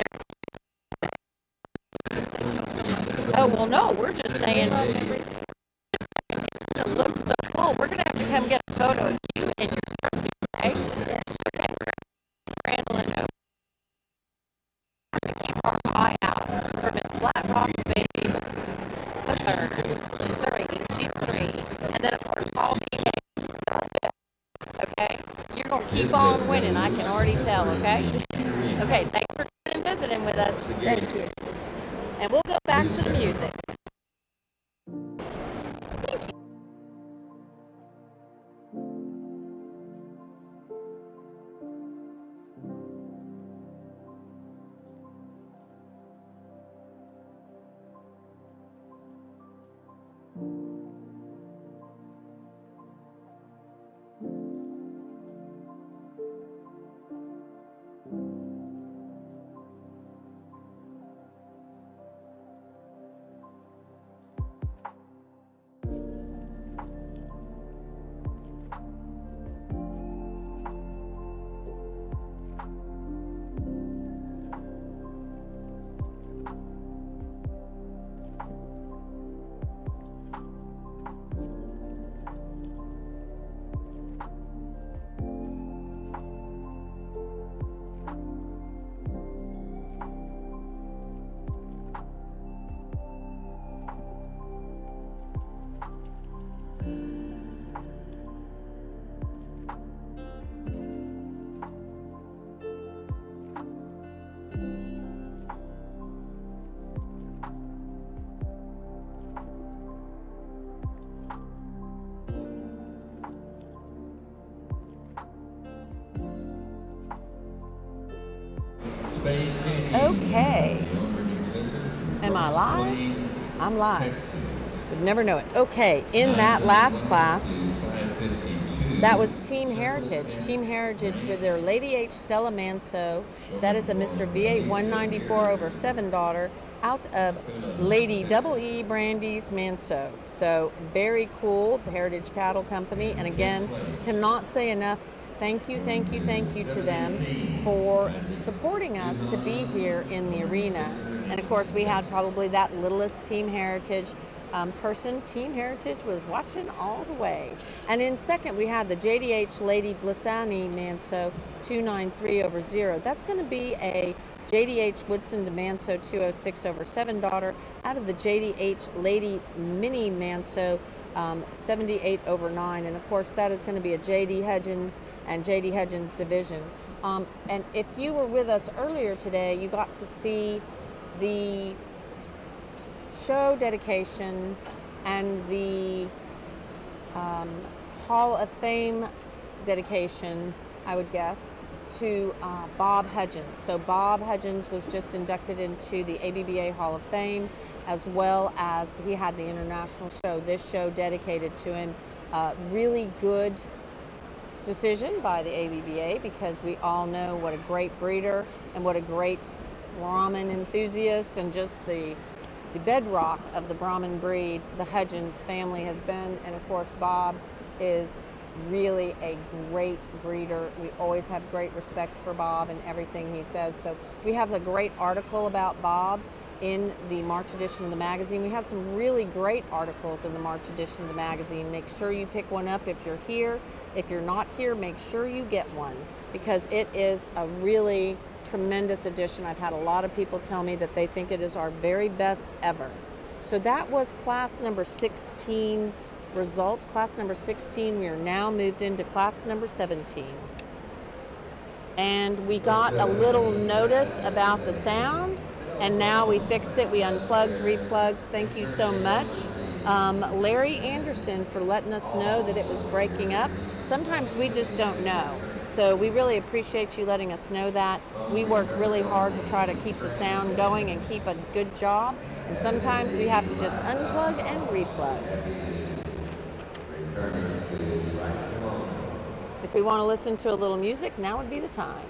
oh well, no, we're just saying everything. It looks so cool. We're gonna have to come get a photo of you and your trophy, okay? Yes. Okay. Randall, have to keep our eye out for Miss Flat Rock Baby, the 3rd. She's 3, and then of course Paul B. Hayes, okay? You're gonna keep on winning. I can already tell. Okay. Okay. Thanks for coming and visiting with us. thank you. And we'll go back to the music. Thank you. Okay. Am I live? I'm live. Would never know it. Okay, in that last class, that was Team Heritage. Team Heritage with their Lady H Stella Manso. That is a Mr. V8 194 over 7 daughter out of Lady Double E Brandy's Manso. So very cool, the Heritage Cattle Company. And again, cannot say enough thank you to them for supporting us to be here in the arena. And of course, we had probably that littlest Team Heritage person. Team Heritage was watching all the way. And in second, we had the JDH Lady Blissani Manso 293 over 0. That's going to be a JDH Woodson DeManso 206 over 7 daughter out of the JDH Lady Mini Manso 78 over 9. And of course, that is going to be a JD Hudgens and JD Hudgens division. And if you were with us earlier today, you got to see the show dedication and the Hall of Fame dedication, I would guess, to Bob Hudgens. So Bob Hudgens was just inducted into the ABBA Hall of Fame, as well as he had the international show. This show dedicated to him. Really good decision by the ABBA, because we all know what a great breeder and what a great Brahman enthusiast and just the bedrock of the Brahman breed the Hudgens family has been. And of course, Bob is really a great breeder. We always have great respect for Bob and everything he says. So we have a great article about Bob in the March edition of the magazine. We have some really great articles in the March edition of the magazine. Make sure you pick one up if you're here. If you're not here, make sure you get one, because it is a really tremendous edition. I've had a lot of people tell me that they think it is our very best ever. So that was class number 16's results. Class number 16, we are now moved into class number 17. And we got a little notice about the sound, and now we fixed it. We unplugged, replugged. Thank you so much, Larry Anderson, for letting us know that it was breaking up. Sometimes we just don't know. So we really appreciate you letting us know that. We work really hard to try to keep the sound going and keep a good job. And sometimes we have to just unplug and replug. If we want to listen to a little music, now would be the time.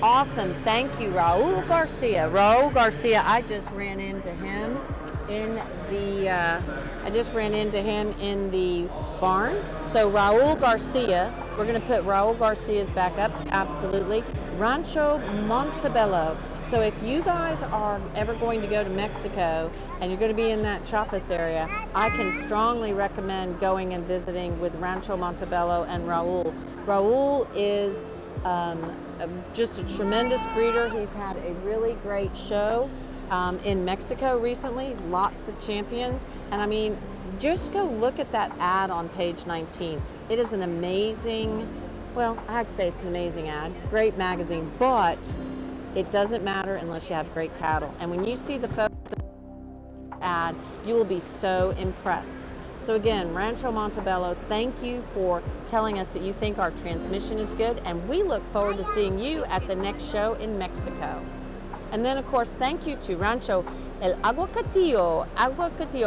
Awesome. Thank you, Raul Garcia. Raul Garcia, I just ran into him in the barn. So Raul Garcia, we're going to put Raul Garcia's back up, absolutely. Rancho Montebello. So if you guys are ever going to go to Mexico and you're going to be in that Chiapas area, I can strongly recommend going and visiting with Rancho Montebello and Raul. Raul is just a tremendous breeder. He's had a really great show in Mexico recently. He's lots of champions. And I mean, just go look at that ad on page 19. It is an amazing, well, I have to say it's an amazing ad. Great magazine, but it doesn't matter unless you have great cattle. And when you see the photos of the ad, you will be so impressed. So again, Rancho Montebello, thank you for telling us that you think our transmission is good, and we look forward to seeing you at the next show in Mexico. And then of course, thank you to Rancho El Aguacatillo,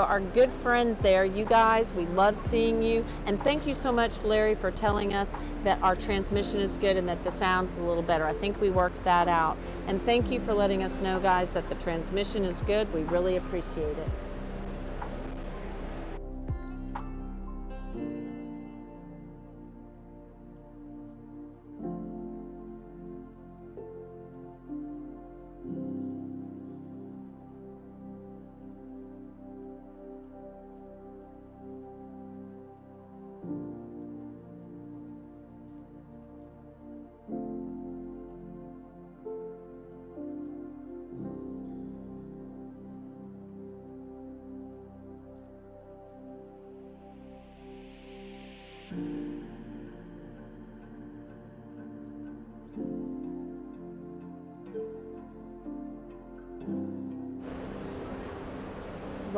our good friends there. You guys, we love seeing you. And thank you so much, Larry, for telling us that our transmission is good and that the sound's a little better. I think we worked that out. And thank you for letting us know, guys, that the transmission is good. We really appreciate it.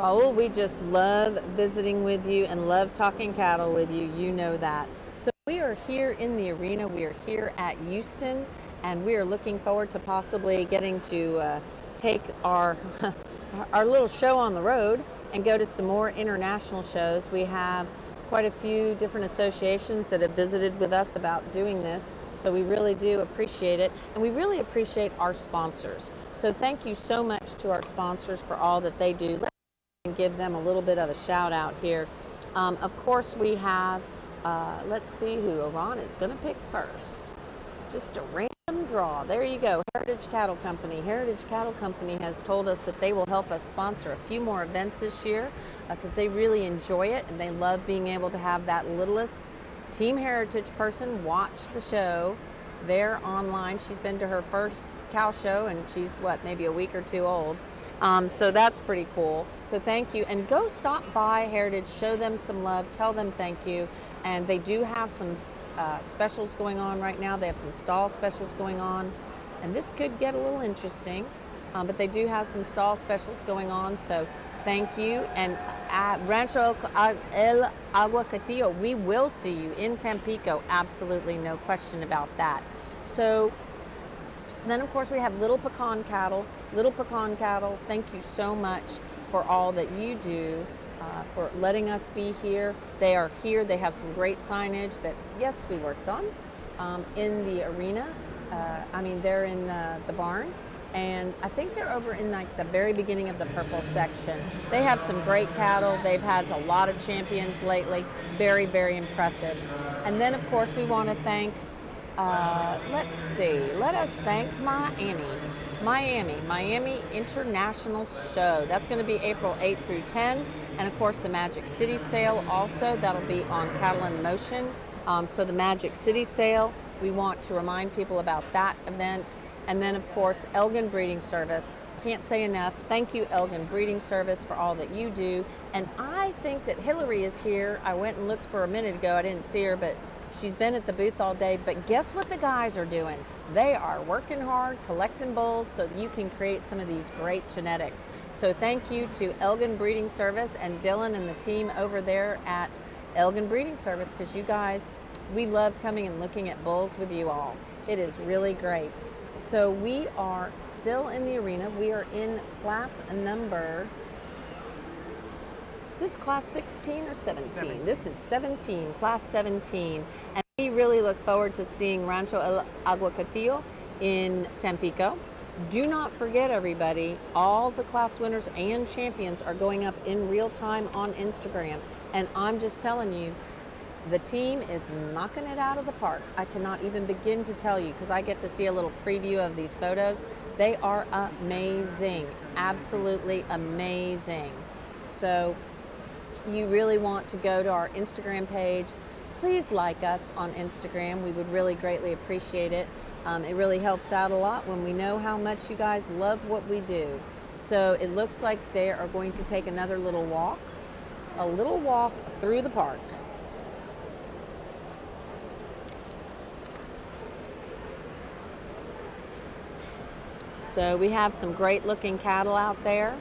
Raul, we just love visiting with you and love talking cattle with you. You know that. So we are here in the arena. We are here at Houston, and we are looking forward to possibly getting to take our our little show on the road and go to some more international shows. We have quite a few different associations that have visited with us about doing this. So we really do appreciate it, and we really appreciate our sponsors. So thank you so much to our sponsors for all that they do. Let's give them a little bit of a shout out here. Of course, we have, let's see who Iran is going to pick first. It's just a random draw. There you go, Heritage Cattle Company. Heritage Cattle Company has told us that they will help us sponsor a few more events this year because they really enjoy it and they love being able to have that littlest Team Heritage person watch the show. They're online. She's been to her first cow show and she's maybe a week or two old. So that's pretty cool. So thank you, and go stop by Heritage, show them some love, tell them thank you. And they do have some specials going on right now. They have some stall specials going on, and this could get a little interesting, but they do have some stall specials going on. So thank you. And at Rancho El Aguacatillo, we will see you in Tampico. Absolutely no question about that. So then, of course, we have Little Pecan Cattle. Little Pecan Cattle, thank you so much for all that you do, for letting us be here. They are here. They have some great signage that, yes, we worked on in the arena. They're in the barn. And I think they're over in the very beginning of the purple section. They have some great cattle. They've had a lot of champions lately. Very, very impressive. And then, of course, we want to thank, let us thank Miami International Show. That's going to be April 8th through 10. And, of course, the Magic City Sale also. That'll be on Cattle in Motion. So the Magic City Sale, we want to remind people about that event. And then, of course, Elgin Breeding Service. Can't say enough. Thank you, Elgin Breeding Service, for all that you do. And I think that Hillary is here. I went and looked for a minute ago. I didn't see her, but she's been at the booth all day. But guess what the guys are doing? They are working hard, collecting bulls so that you can create some of these great genetics. So thank you to Elgin Breeding Service and Dylan and the team over there at Elgin Breeding Service, because you guys, we love coming and looking at bulls with you all. It is really great. So we are still in the arena. We are in class number, is this class 16 or 17? This is 17, class 17. And we really look forward to seeing Rancho El Aguacatillo in Tampico. Do not forget, everybody, all the class winners and champions are going up in real time on Instagram. And I'm just telling you, the team is knocking it out of the park. I cannot even begin to tell you, because I get to see a little preview of these photos. They are amazing, absolutely amazing. So you really want to go to our Instagram page. Please like us on Instagram. We would really greatly appreciate it. It really helps out a lot when we know how much you guys love what we do. So it looks like they are going to take another little walk through the park. So we have some great looking cattle out there.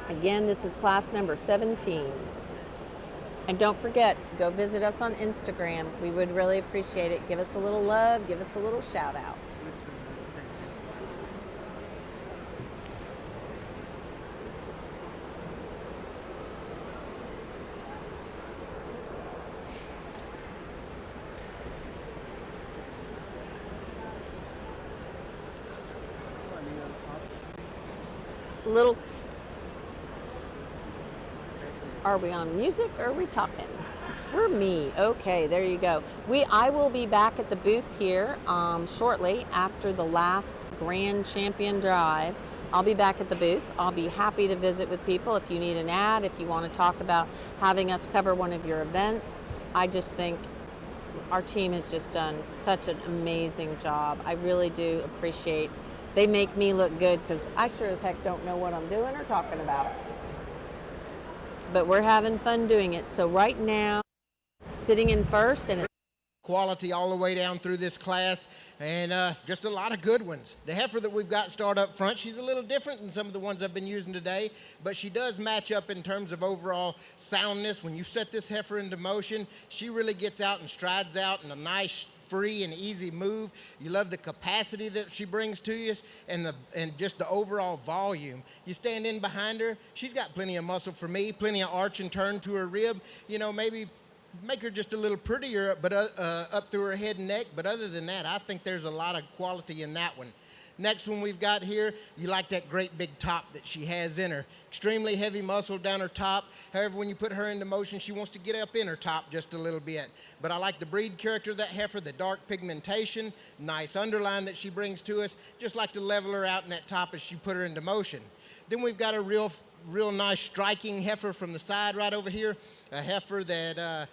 Again, this is class number 17. And don't forget, go visit us on Instagram. We would really appreciate it. Give us a little love, give us a little shout out. Are we on music or are we talking? We're me. Okay, there you go. I will be back at the booth here shortly after the last Grand Champion Drive. I'll be back at the booth. I'll be happy to visit with people if you need an ad, if you want to talk about having us cover one of your events. I just think our team has just done such an amazing job. I really do appreciate. They make me look good because I sure as heck don't know what I'm doing or talking about. But we're having fun doing it. So right now, sitting in first, and quality all the way down through this class, and just a lot of good ones. The heifer that we've got started up front, she's a little different than some of the ones I've been using today, but she does match up in terms of overall soundness. When you set this heifer into motion, she really gets out and strides out in a nice, free and easy move. You love the capacity that she brings to you and just the overall volume. You stand in behind her, she's got plenty of muscle for me, plenty of arch and turn to her rib. You know, maybe make her just a little prettier, but up through her head and neck. But other than that, I think there's a lot of quality in that one. Next one we've got here, you like that great big top that she has in her. Extremely heavy muscle down her top. However, when you put her into motion, she wants to get up in her top just a little bit. But I like the breed character of that heifer, the dark pigmentation, nice underline that she brings to us. Just like to level her out in that top as you put her into motion. Then we've got a real nice striking heifer from the side right over here. A heifer that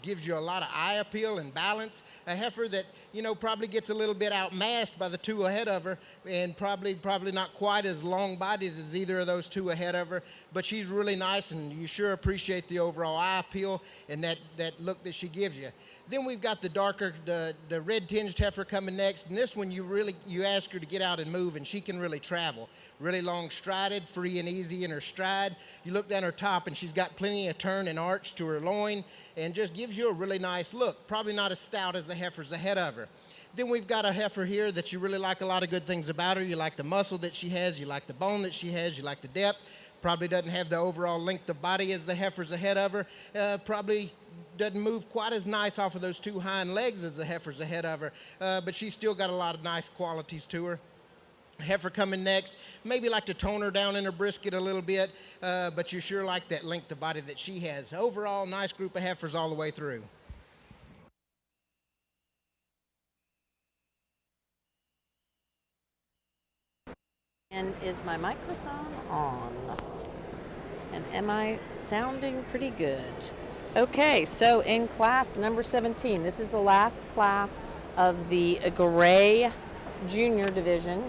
gives you a lot of eye appeal and balance. A heifer that, you know, probably gets a little bit outmassed by the two ahead of her, and probably not quite as long-bodied as either of those two ahead of her, but she's really nice, and you sure appreciate the overall eye appeal and that look that she gives you. Then we've got the darker, the red-tinged heifer coming next, and this one you ask her to get out and move, and she can really travel. Really long-strided, free and easy in her stride. You look down her top, and she's got plenty of turn and arch to her loin, and just gives you a really nice look. Probably not as stout as the heifers ahead of her. Then we've got a heifer here that you really like a lot of good things about her. You like the muscle that she has, you like the bone that she has, you like the depth. Probably doesn't have the overall length of body as the heifers ahead of her. Probably doesn't move quite as nice off of those two hind legs as the heifers ahead of her, but she's still got a lot of nice qualities to her. Heifer coming next, maybe like to tone her down in her brisket a little bit, but you sure like that length of body that she has. Overall, nice group of heifers all the way through. And is my microphone on? And am I sounding pretty good? Okay, so in class number 17, this is the last class of the gray junior division,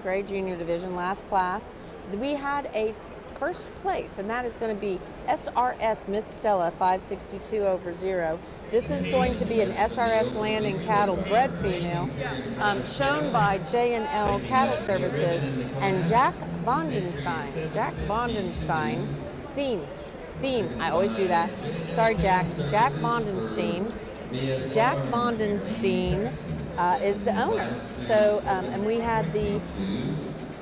last class. We had a first place, and that is going to be SRS Miss Stella 562/0. This is going to be an SRS land and cattle bred female, shown by J&L Cattle Services and Jack Bondenstein. I always do that. Sorry, Jack. Jack Bondenstein. Jack Bondenstein is the owner. So, and we had the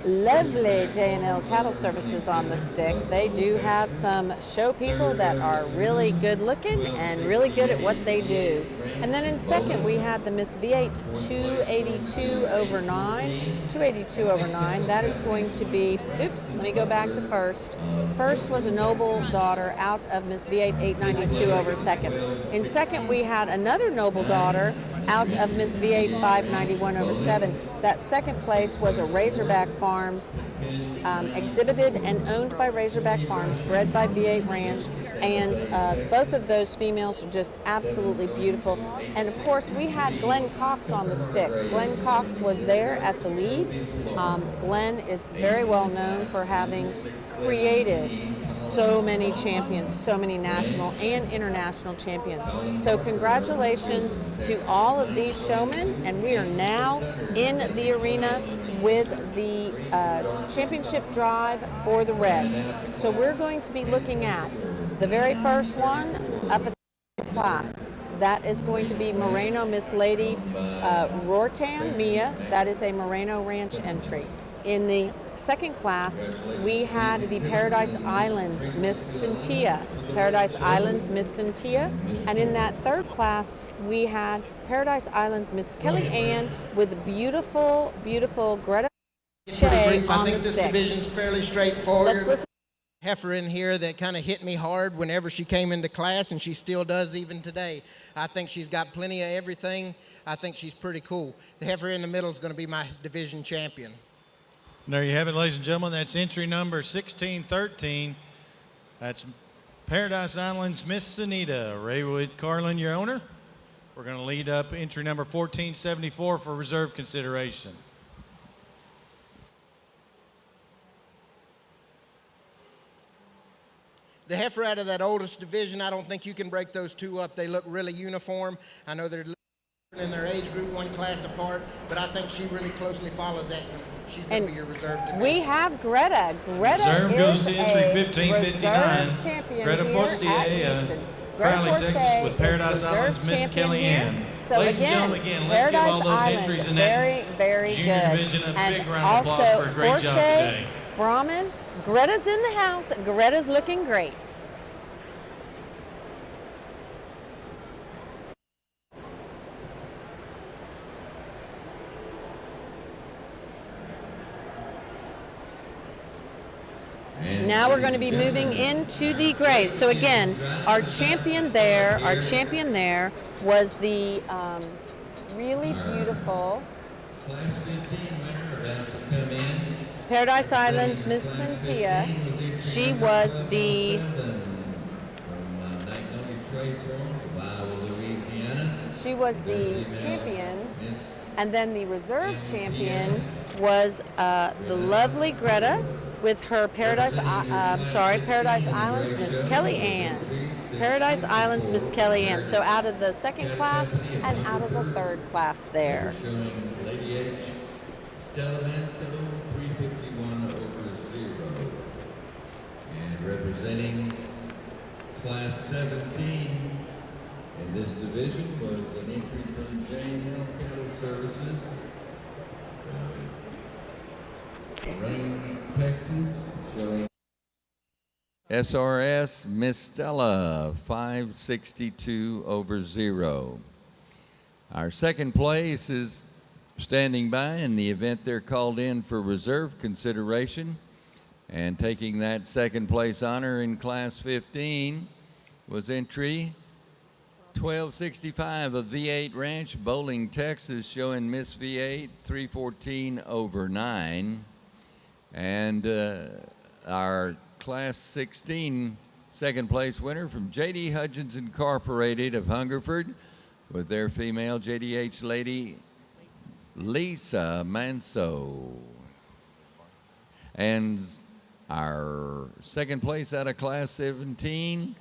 lovely J&L Cattle Services on the stick. They do have some show people that are really good looking and really good at what they do. And then in second, we had the Miss V8 282/9. That is going to be, oops, let me go back to first. First was a noble daughter out of Miss V8 892/2. In second, we had another noble daughter out of Miss V8 591/7. That second place was a Razorback Farms, exhibited and owned by Razorback Farms, bred by V8 Ranch, and both of those females are just absolutely beautiful. And of course, we had Glenn Cox on the stick. Glenn Cox was there at the lead. Glenn is very well known for having created so many champions, so many national and international champions. So congratulations to all of these showmen, and we are now in the arena with the championship drive for the Reds. So we're going to be looking at the very first one up at the class. That is going to be Moreno Miss Lady Rortan Mia. That is a Moreno Ranch entry. In the second class, we had the Paradise Islands Miss Cynthia. And in that third class, we had Paradise Islands Miss Kelly Ann with beautiful, beautiful Greta Shea I on think the this stick. division's fairly straightforward. Let's listen. Heifer in here that kind of hit me hard whenever she came into class, and she still does even today. I think she's got plenty of everything. I think she's pretty cool. The heifer in the middle is going to be my division champion. And there you have it, ladies and gentlemen. That's entry number 1613. That's Paradise Islands Miss Anita. Raywood Carlin, your owner. We're going to lead up entry number 1474 for reserve consideration. The heifer out of that oldest division, I don't think you can break those two up. They look really uniform. I know they're in their age group, one class apart, but I think she really closely follows that. She's going to be your reserve division. We have Greta. Reserve goes to entry 1559. Greta Forestier, Forestier, Crowley, Texas, with Paradise Island's Miss Kellyanne. So Ladies and gentlemen, again, let's give all those entries in that junior division a big round of applause for a great job today. Brahman, Greta's in the house. Greta's looking great. Now we're going to be moving into the grays. So again, our champion there was the really beautiful Class 15 winner about to come in. Paradise Island's Miss Cynthia. She was the champion, and then the reserve champion was the lovely Greta with her Paradise Island's Miss Kellyanne. Paradise Island's Miss Kellyanne. So out of the second class and out of the third class there. Showing Lady H, Stella Mansell, 351 over 0. And representing Class 17 in this division was an entry from J&L Cattle Services. Rain, Texas, showing SRS Miss Stella, 562 over 0. Our second place is standing by in the event they're called in for reserve consideration. And taking that second place honor in Class 15 was entry 1265 of V8 Ranch, Bowling, Texas, showing Miss V8, 314 over 9. And our Class 16 second place winner from J.D. Hudgens Incorporated of Hungerford with their female JDH lady, Lisa Manso. And our second place out of Class 17,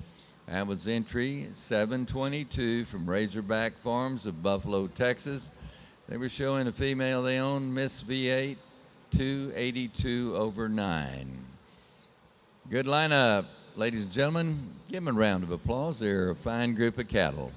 that was entry 722 from Razorback Farms of Buffalo, Texas. They were showing a female they own, Miss V8, 282 over 9. Good lineup, ladies and gentlemen. Give them a round of applause. They're a fine group of cattle.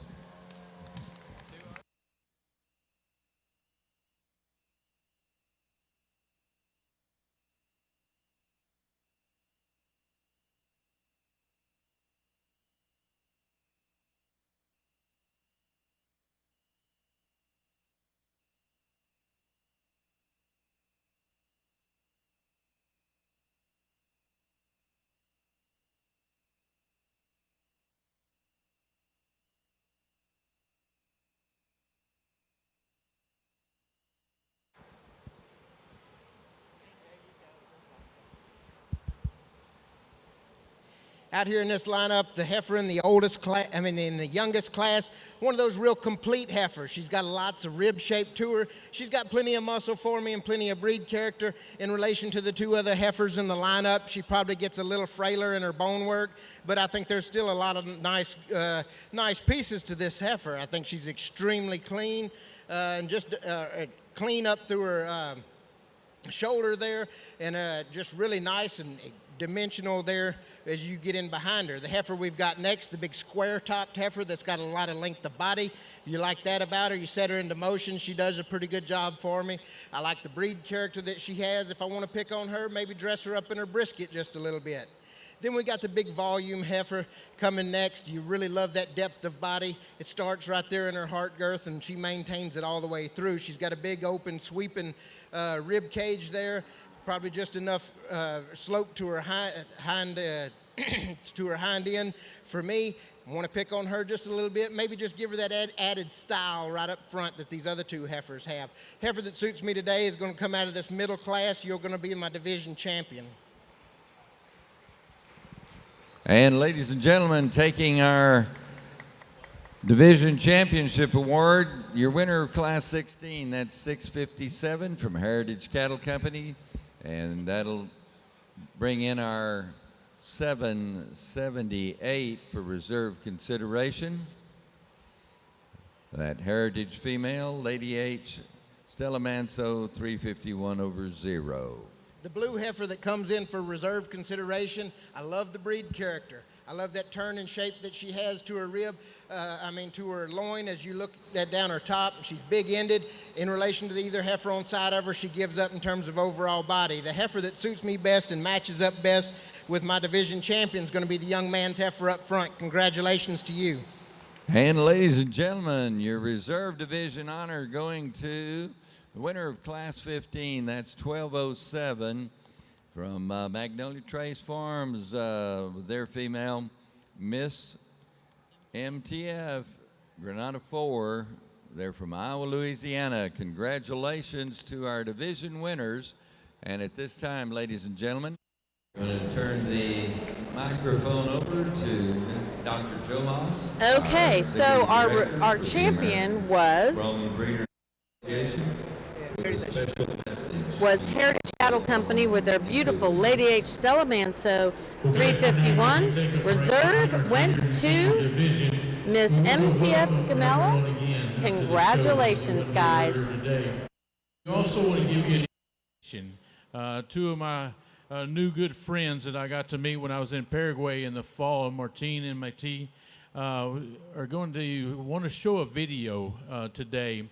Out here in this lineup, the heifer in the oldest class, in the youngest class, one of those real complete heifers. She's got lots of rib shape to her. She's got plenty of muscle for me and plenty of breed character in relation to the two other heifers in the lineup. She probably gets a little frailer in her bone work, but I think there's still a lot of nice pieces to this heifer. I think she's extremely clean and just clean up through her shoulder there, and just really nice and dimensional there as you get in behind her. The heifer we've got next, the big square-topped heifer that's got a lot of length of body. You like that about her. You set her into motion. She does a pretty good job for me. I like the breed character that she has. If I want to pick on her, maybe dress her up in her brisket just a little bit. Then we got the big volume heifer coming next. You really love that depth of body. It starts right there in her heart girth, and she maintains it all the way through. She's got a big open sweeping rib cage there. Probably just enough slope to her hind end. For me, I want to pick on her just a little bit. Maybe just give her that added style right up front that these other two heifers have. Heifer that suits me today is going to come out of this middle class. You're going to be my division champion. And ladies and gentlemen, taking our Division Championship Award, your winner of Class 16, that's 657 from Heritage Cattle Company. And that'll bring in our 778 for reserve consideration. That Heritage female, Lady H, Stella Manso, 351/0. The blue heifer that comes in for reserve consideration, I love the breed character. I love that turn and shape that she has to her rib, to her loin as you look that down her top. She's big-ended in relation to the either heifer on side of her. She gives up in terms of overall body. The heifer that suits me best and matches up best with my division champion is going to be the young man's heifer up front. Congratulations to you. And ladies and gentlemen, your reserve division honor going to the winner of Class 15. That's 1207 from Magnolia Trace Farms, their female, Miss MTF, Granada 4. They're from Iowa, Louisiana. Congratulations to our division winners. And at this time, ladies and gentlemen, I'm going to turn the microphone over to Dr. Joe Moss. Okay, so our champion was Heritage Cattle Company with their beautiful Lady H Stella Manso 351. Reserve went to Miss MTF Gamella. Congratulations, guys. We also want to give you an invitation. Two of my new good friends that I got to meet when I was in Paraguay in the fall, Martine and Maiti, are going to want to show a video today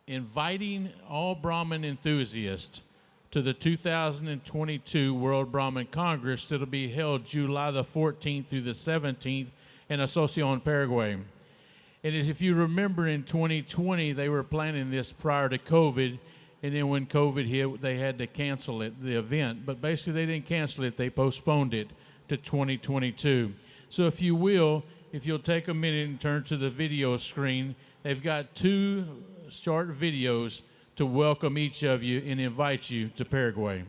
inviting all Brahman enthusiasts to the 2022 World Brahman Congress that'll be held July the 14th through the 17th in Asunción, Paraguay. And if you remember in 2020, they were planning this prior to COVID, and then when COVID hit, they had to cancel it, the event. But basically, they didn't cancel it. They postponed it to 2022. So if you'll take a minute and turn to the video screen, they've got two short videos to welcome each of you and invite you to Paraguay.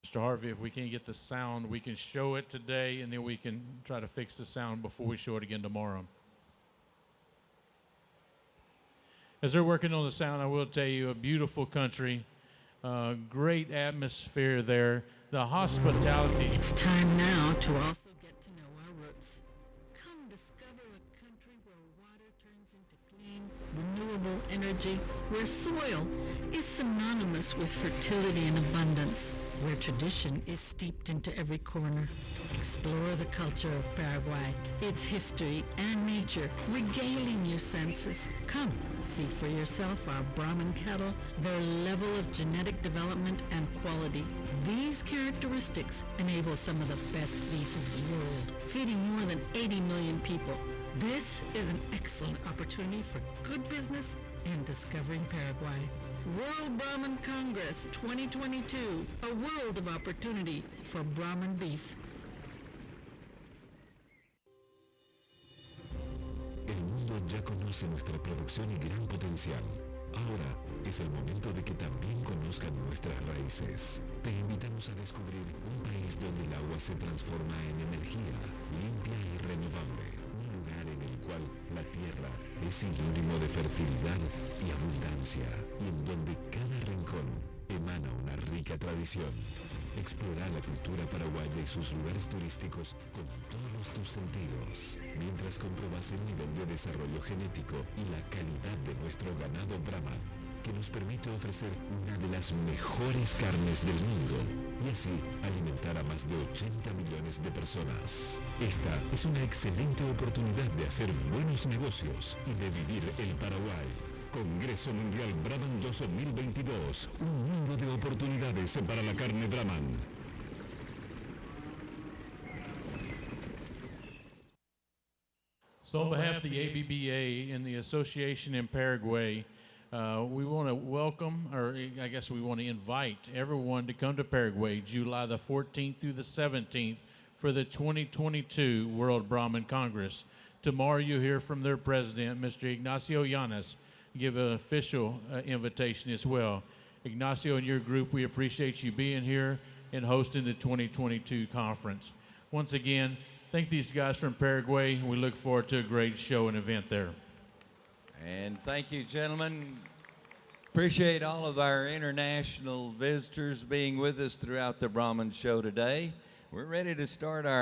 Mr. Harvey, if we can't get the sound, we can show it today, and then we can try to fix the sound before we show it again tomorrow. As they're working on the sound, I will tell you, a beautiful country, great atmosphere there, the hospitality. It's time now to also get to know our roots. Come discover a country where water turns into clean, renewable energy, where soil is synonymous with fertility and abundance, where tradition is steeped into every corner. Explore the culture of Paraguay, its history and nature, regaling your senses. Come, see for yourself our Brahman cattle, their level of genetic development and quality. These characteristics enable some of the best beef of the world, feeding more than 80 million people. This is an excellent opportunity for good business and discovering Paraguay. World Brahman Congress 2022, a world of opportunity for Brahman beef. El mundo ya conoce nuestra producción y gran potencial. Ahora es el momento de que también conozcan nuestras raíces. Te invitamos a descubrir un país donde el agua se transforma en energía limpia y renovable. Un lugar en el cual la tierra tierra es sinónimo de fertilidad y abundancia, y en donde cada rincón emana una rica tradición. Explora la cultura paraguaya y sus lugares turísticos con todos tus sentidos, mientras comprobas el nivel de desarrollo genético y la calidad de nuestro ganado Brahman, que nos permite ofrecer una de las mejores carnes del mundo y así alimentar a más de 80 millones de personas. Esta es una excelente oportunidad de hacer buenos negocios y de vivir el Paraguay. Congreso Mundial Brahman 2022, un mundo de oportunidades para la carne Brahman. So on behalf of the ABBA and the association in Paraguay, we want to welcome, or I guess we want to invite everyone to come to Paraguay July the 14th through the 17th for the 2022 World Brahman Congress. Tomorrow you'll hear from their president, Mr. Ignacio Llanes, give an official invitation as well. Ignacio and your group, we appreciate you being here and hosting the 2022 conference. Once again, thank these guys from Paraguay. We look forward to a great show and event there. And thank you, gentlemen. Appreciate all of our international visitors being with us throughout the Brahman show today. We're ready to start our